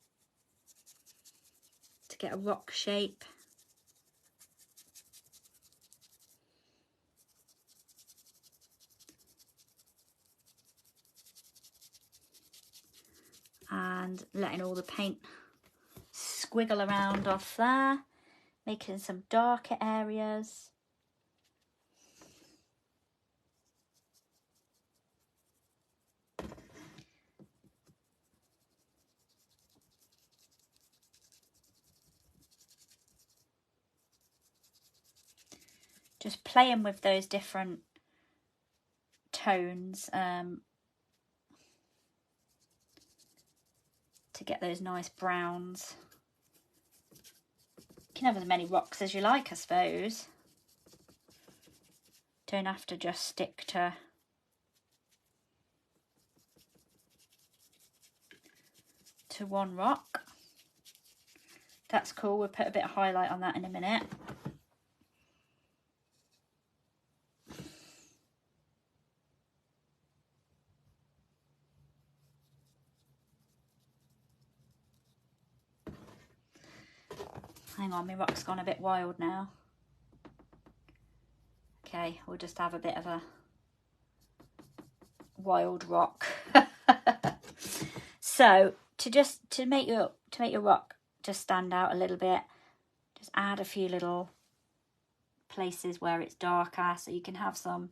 Speaker 1: to get a rock shape. And letting all the paint squiggle around off there, making some darker areas. Just playing with those different tones to get those nice browns. You can have as many rocks as you like, I suppose. Don't have to just stick to one rock. That's cool. We'll put a bit of highlight on that in a minute. Hang on, my rock's gone a bit wild now. Okay, we'll just have a bit of a wild rock. So to make your rock just stand out a little bit, just add a few little places where it's darker, so you can have some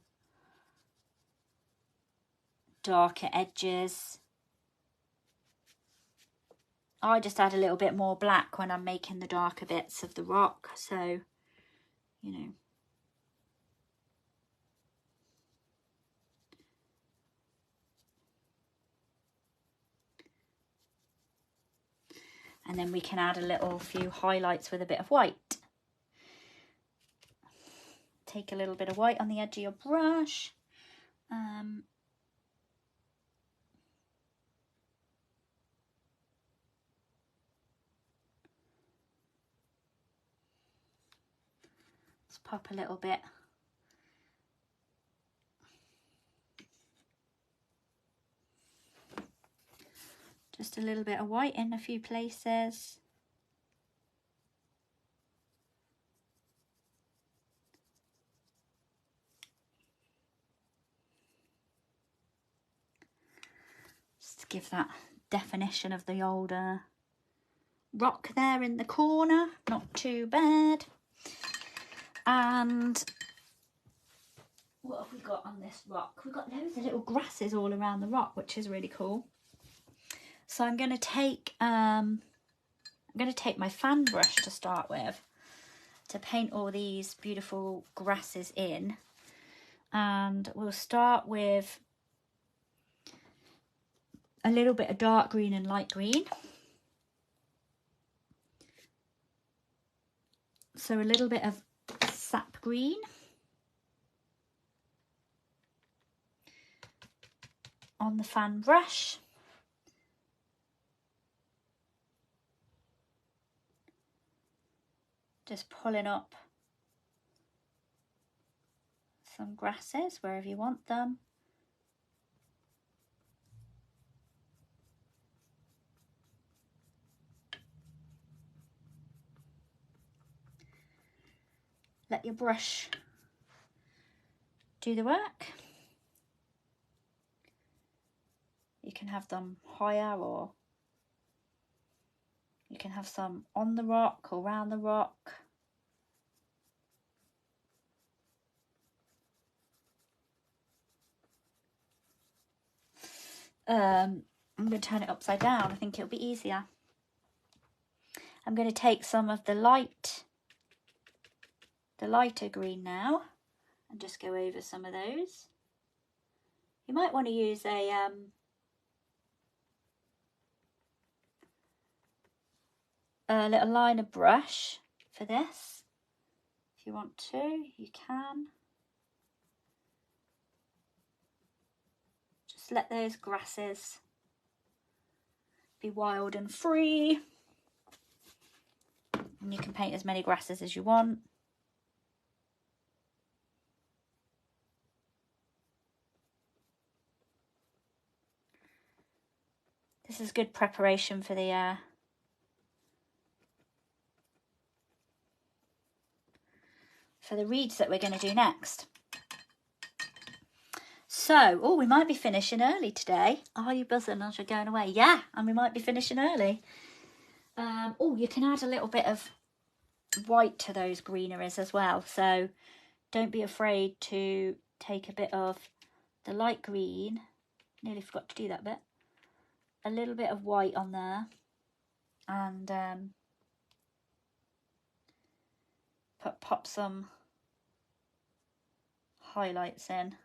Speaker 1: darker edges. I just add a little bit more black when I'm making the darker bits of the rock, so you know. And then we can add a few highlights with a bit of white. Take a little bit of white on the edge of your brush. Just pop a little bit. Just a little bit of white in a few places. Just to give that definition of the older rock there in the corner. Not too bad. And what have we got on this rock? We've got loads of little grasses all around the rock, which is really cool. So I'm going to take my fan brush to start with to paint all these beautiful grasses in. And we'll start with a little bit of dark green and light green. So a little bit of sap green. On the fan brush. Just pulling up some grasses wherever you want them. Let your brush do the work. You can have them higher, or you can have some on the rock or around the rock. I'm going to turn it upside down. I think it'll be easier. I'm going to take some of the lighter green now and just go over some of those. You might want to use a little liner brush for this. If you want to, you can. Just let those grasses be wild and free. And you can paint as many grasses as you want. This is good preparation for the reeds that we're going to do next. So, oh, we might be finishing early today. Are you buzzing as you're going away? Yeah, and we might be finishing early. Oh, you can add a little bit of white to those greeneries as well. So don't be afraid to take a bit of the light green. Nearly forgot to do that bit. A little bit of white on there. And pop some highlights in.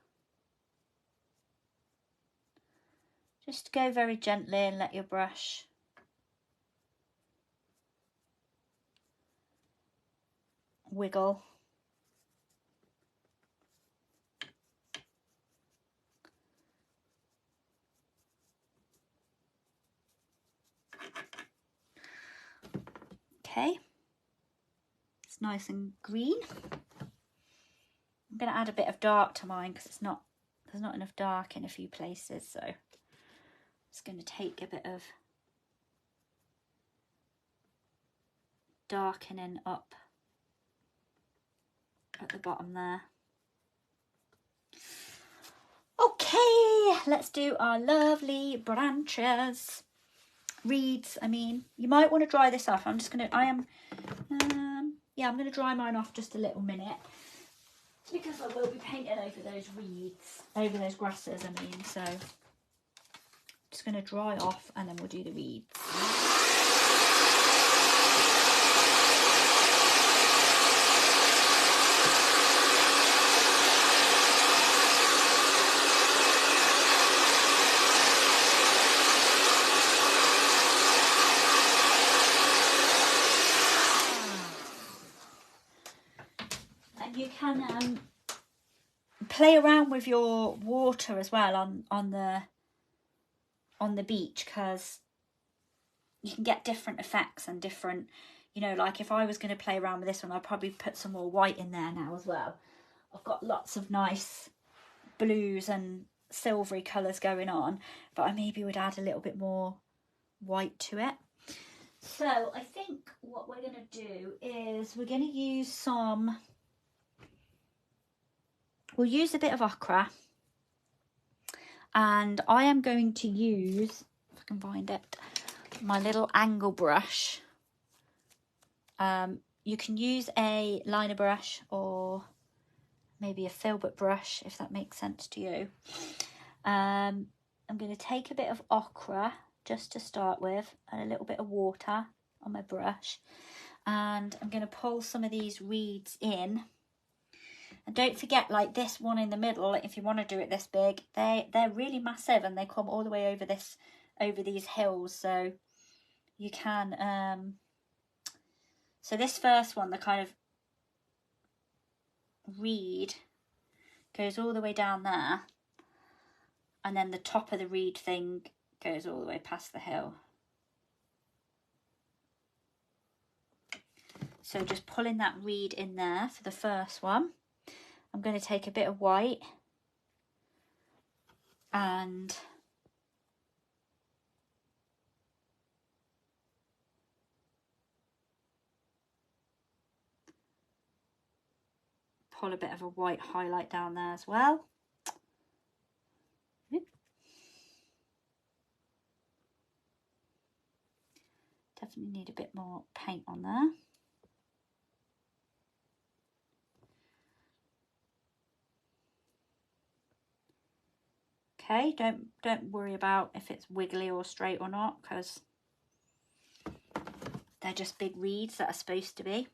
Speaker 1: Just go very gently and let your brush wiggle. Okay, it's nice and green. I'm going to add a bit of dark to mine because there's not enough dark in a few places, so I'm just going to take a bit of darkening up at the bottom there. Okay, let's do our lovely branches. Reeds, I mean, you might want to dry this off. I'm going to dry mine off just a little minute because I will be painting over those reeds, over those grasses, I mean, so I'm just going to dry off and then we'll do the reeds. You can play around with your water as well on the beach, because you can get different effects and different, you know, like if I was going to play around with this one, I'd probably put some more white in there now as well. I've got lots of nice blues and silvery colours going on, but I maybe would add a little bit more white to it. So I think what we're going to do is we're going to use some, we'll use a bit of ochre, and I am going to use, if I can find it, my little angle brush. You can use a liner brush or maybe a filbert brush if that makes sense to you. I'm going to take a bit of ochre just to start with and a little bit of water on my brush, and I'm going to pull some of these reeds in. And don't forget, like this one in the middle, if you want to do it this big, they're really massive and they come all the way over these hills, so you can so this first one, the kind of reed goes all the way down there, and then the top of the reed thing goes all the way past the hill. So just pulling that reed in there for the first one. I'm going to take a bit of white and pull a bit of a white highlight down there as well. Definitely need a bit more paint on there. Okay, don't worry about if it's wiggly or straight or not, because they're just big reeds that are supposed to be.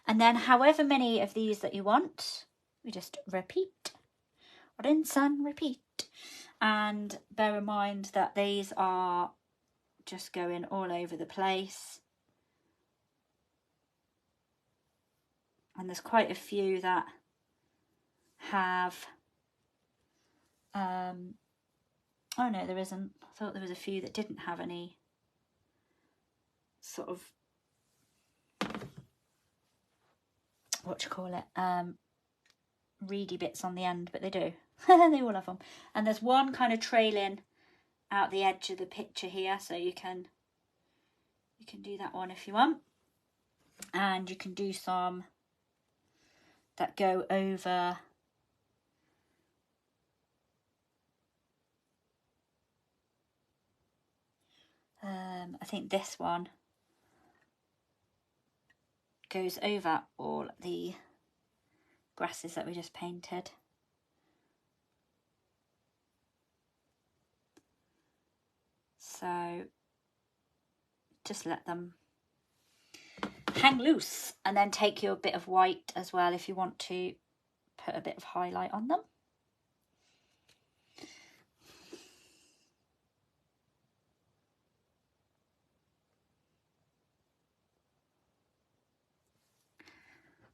Speaker 1: And then however many of these that you want, we just repeat, rinse and repeat. And bear in mind that these are just going all over the place. And there's quite a few that have, oh no, there isn't. I thought there was a few that didn't have any sort of, what do you call it, reedy bits on the end, but they do. They all have them. And there's one kind of trailing out the edge of the picture here, so you can do that one if you want. And you can do some that go over I think this one goes over all the grasses that we just painted. So just let them hang loose, and then take your bit of white as well if you want to put a bit of highlight on them.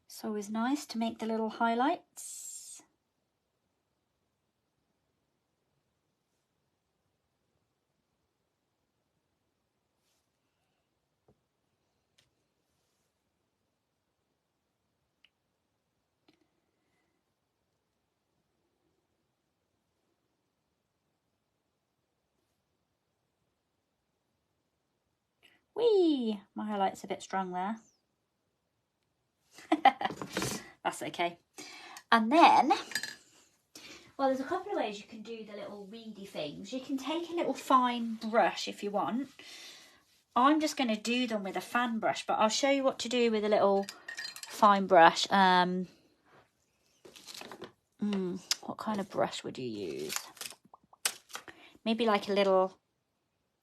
Speaker 1: It's always nice to make the little highlights. Whee! My highlight's a bit strong there. That's okay. And then, well, there's a couple of ways you can do the little reedy things. You can take a little fine brush if you want. I'm just going to do them with a fan brush, but I'll show you what to do with a little fine brush. What kind of brush would you use? Maybe like a little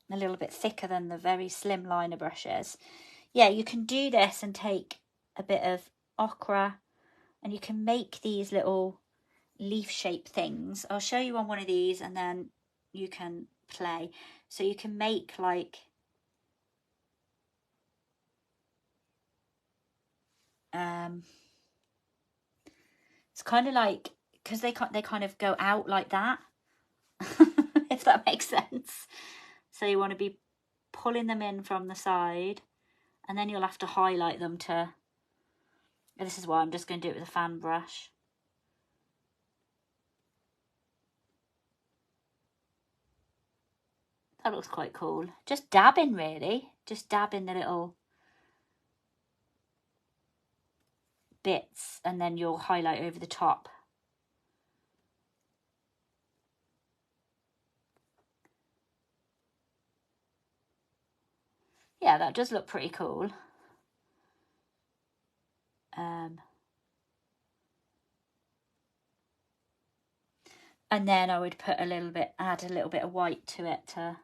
Speaker 1: bit thicker than the very slim liner brushes. Yeah, you can do this and take a bit of ochre, and you can make these little leaf shape things. I'll show you on one of these and then you can play. So you can make like it's kind of like, because they kind of go out like that, if that makes sense. So you want to be pulling them in from the side and then you'll have to highlight them to, this is why I'm just going to do it with a fan brush. That looks quite cool. Just dabbing, really. Just dabbing the little bits, and then you'll highlight over the top. Yeah, that does look pretty cool. And then I would put a little bit, add a little bit of white to it to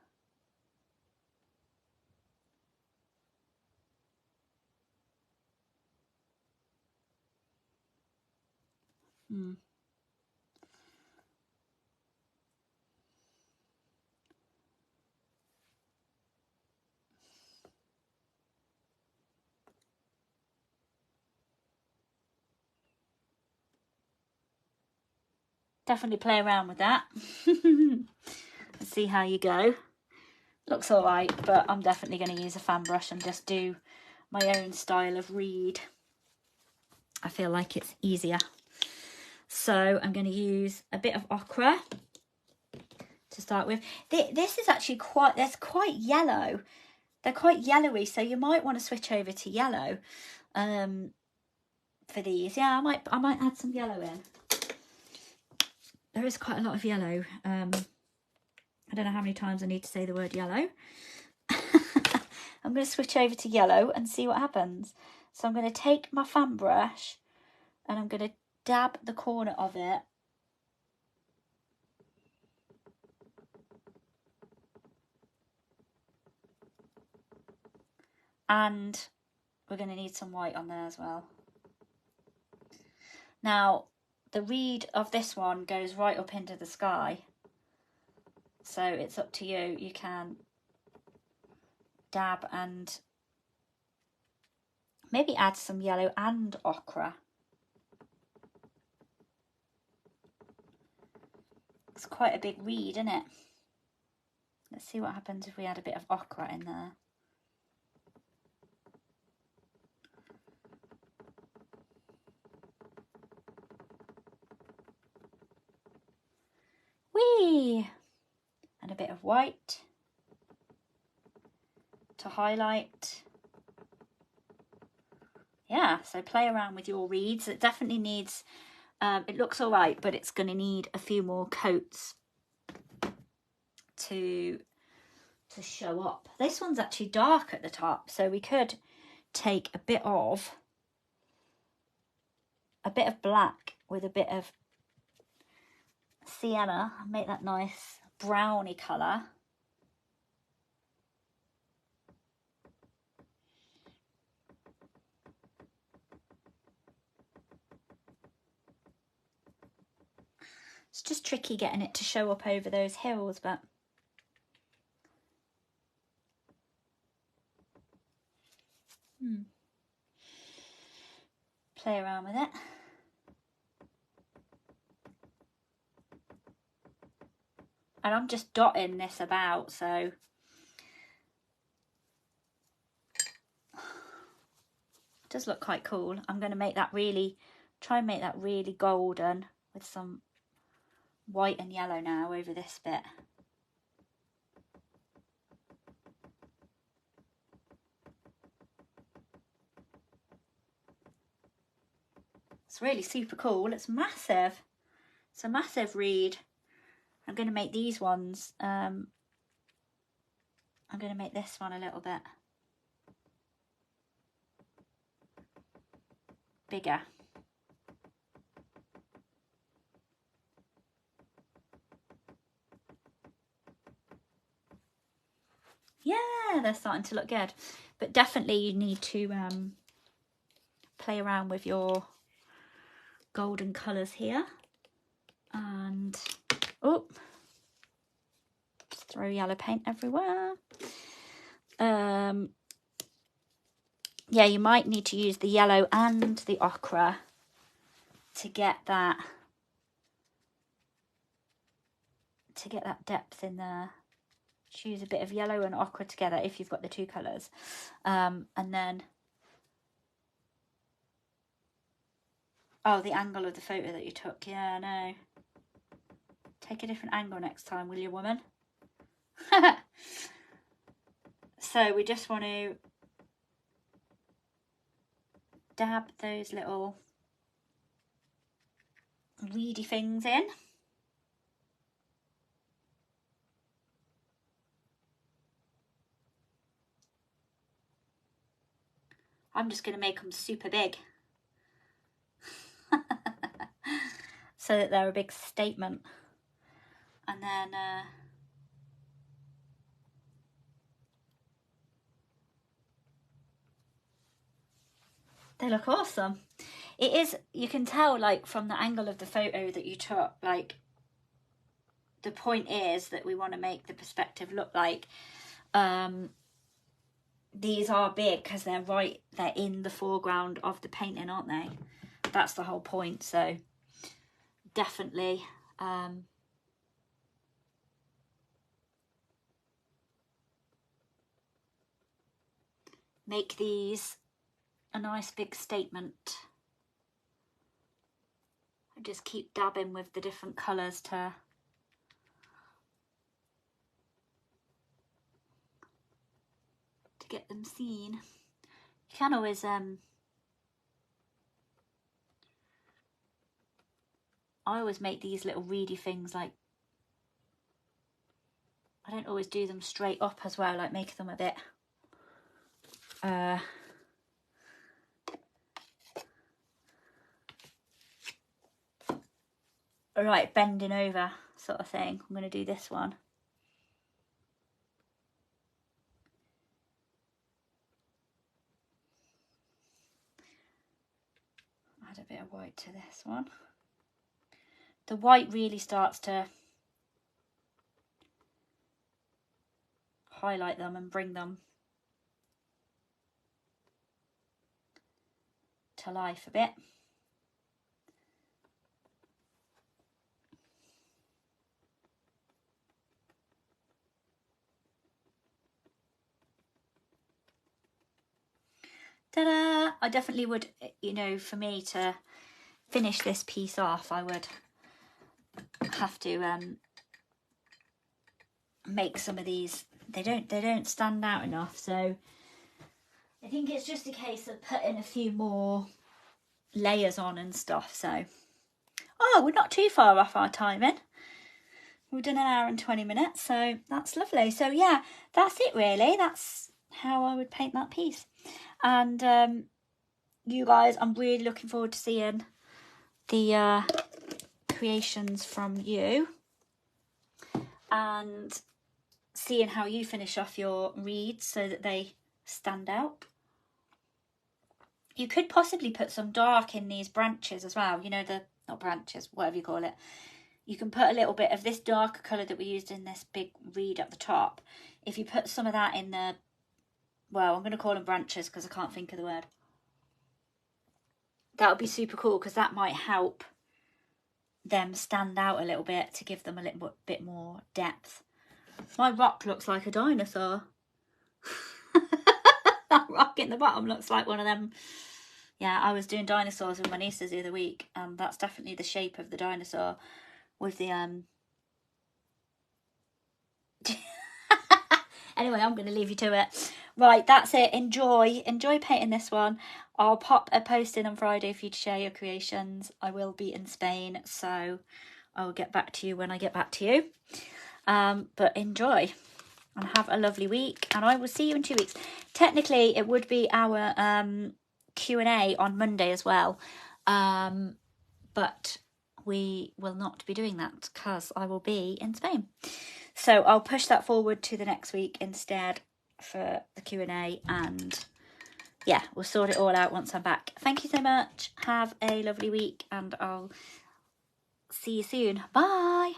Speaker 1: definitely play around with that. And see how you go. Looks all right, but I'm definitely going to use a fan brush and just do my own style of reed. I feel like it's easier. So I'm going to use a bit of ochre to start with. This is actually quite yellow. They're quite yellowy, so you might want to switch over to yellow for these. Yeah, I might add some yellow in. There is quite a lot of yellow. I don't know how many times I need to say the word yellow. I'm going to switch over to yellow and see what happens. So I'm going to take my fan brush and I'm going to dab the corner of it. And we're going to need some white on there as well. Now, the reed of this one goes right up into the sky. So it's up to you. You can dab and maybe add some yellow and ochre. It's quite a big reed, isn't it? Let's see what happens if we add a bit of ochre in there. Whee! And a bit of white to highlight. Yeah, so play around with your reeds. It definitely needs, it looks all right, but it's going to need a few more coats to show up. This one's actually dark at the top, so we could take a bit of black with a bit of sienna and make that nice browny colour. It's just tricky getting it to show up over those hills, but play around with it. And I'm just dotting this about, so it does look quite cool. I'm going to make that try and make that really golden with some white and yellow now over this bit. It's really super cool. It's massive. It's a massive reed. I'm going to make these ones, I'm going to make this one a little bit bigger. Yeah, they're starting to look good. But definitely you need to play around with your golden colours here. And oh, throw yellow paint everywhere. Yeah, you might need to use the yellow and the ochre to get that depth in there. choose a bit of yellow and ochre together if you've got the two colours. And then, oh, the angle of the photo that you took. Yeah, no. Take a different angle next time, will you, woman? So we just want to dab those little reedy things in. I'm just going to make them super big so that they're a big statement. And then they look awesome. It is, you can tell like from the angle of the photo that you took, like the point is that we want to make the perspective look like these are big because they're in the foreground of the painting, aren't they? That's the whole point. So definitely make these a nice big statement. I just keep dabbing with the different colours to get them seen. You can always I always make these little reedy things, like I don't always do them straight up as well, like make them a bit right, bending over sort of thing. I'm going to do this one. Add a bit of white to this one. The white really starts to highlight them and bring them to life a bit. Ta-da! I definitely would, you know, for me to finish this piece off, I would have to make some of these. They don't stand out enough, so I think it's just a case of putting a few more layers on and stuff. So, oh, we're not too far off our timing. We've done 1 hour and 20 minutes, so that's lovely. So yeah, that's it really. That's how I would paint that piece. And you guys, I'm really looking forward to seeing the creations from you and seeing how you finish off your reeds so that they stand out. You could possibly put some dark in these branches as well, you know, the, not branches, whatever you call it. You can put a little bit of this darker colour that we used in this big reed at the top. If you put some of that in the, well, I'm going to call them branches because I can't think of the word. That would be super cool because that might help them stand out a little bit to give them a little bit more depth. My rock looks like a dinosaur. That rock in the bottom looks like one of them. Yeah, I was doing dinosaurs with my nieces the other week, and that's definitely the shape of the dinosaur with the Anyway, I'm going to leave you to it. Right, that's it. Enjoy painting this one. I'll pop a post in on Friday for you to share your creations. I will be in Spain, so I will get back to you when I get back to you. But enjoy and have a lovely week, and I will see you in 2 weeks. Technically, it would be our Q&A on Monday as well, but we will not be doing that because I will be in Spain. So I'll push that forward to the next week instead for the Q&A, and yeah, we'll sort it all out once I'm back. Thank you so much. Have a lovely week, and I'll see you soon. Bye.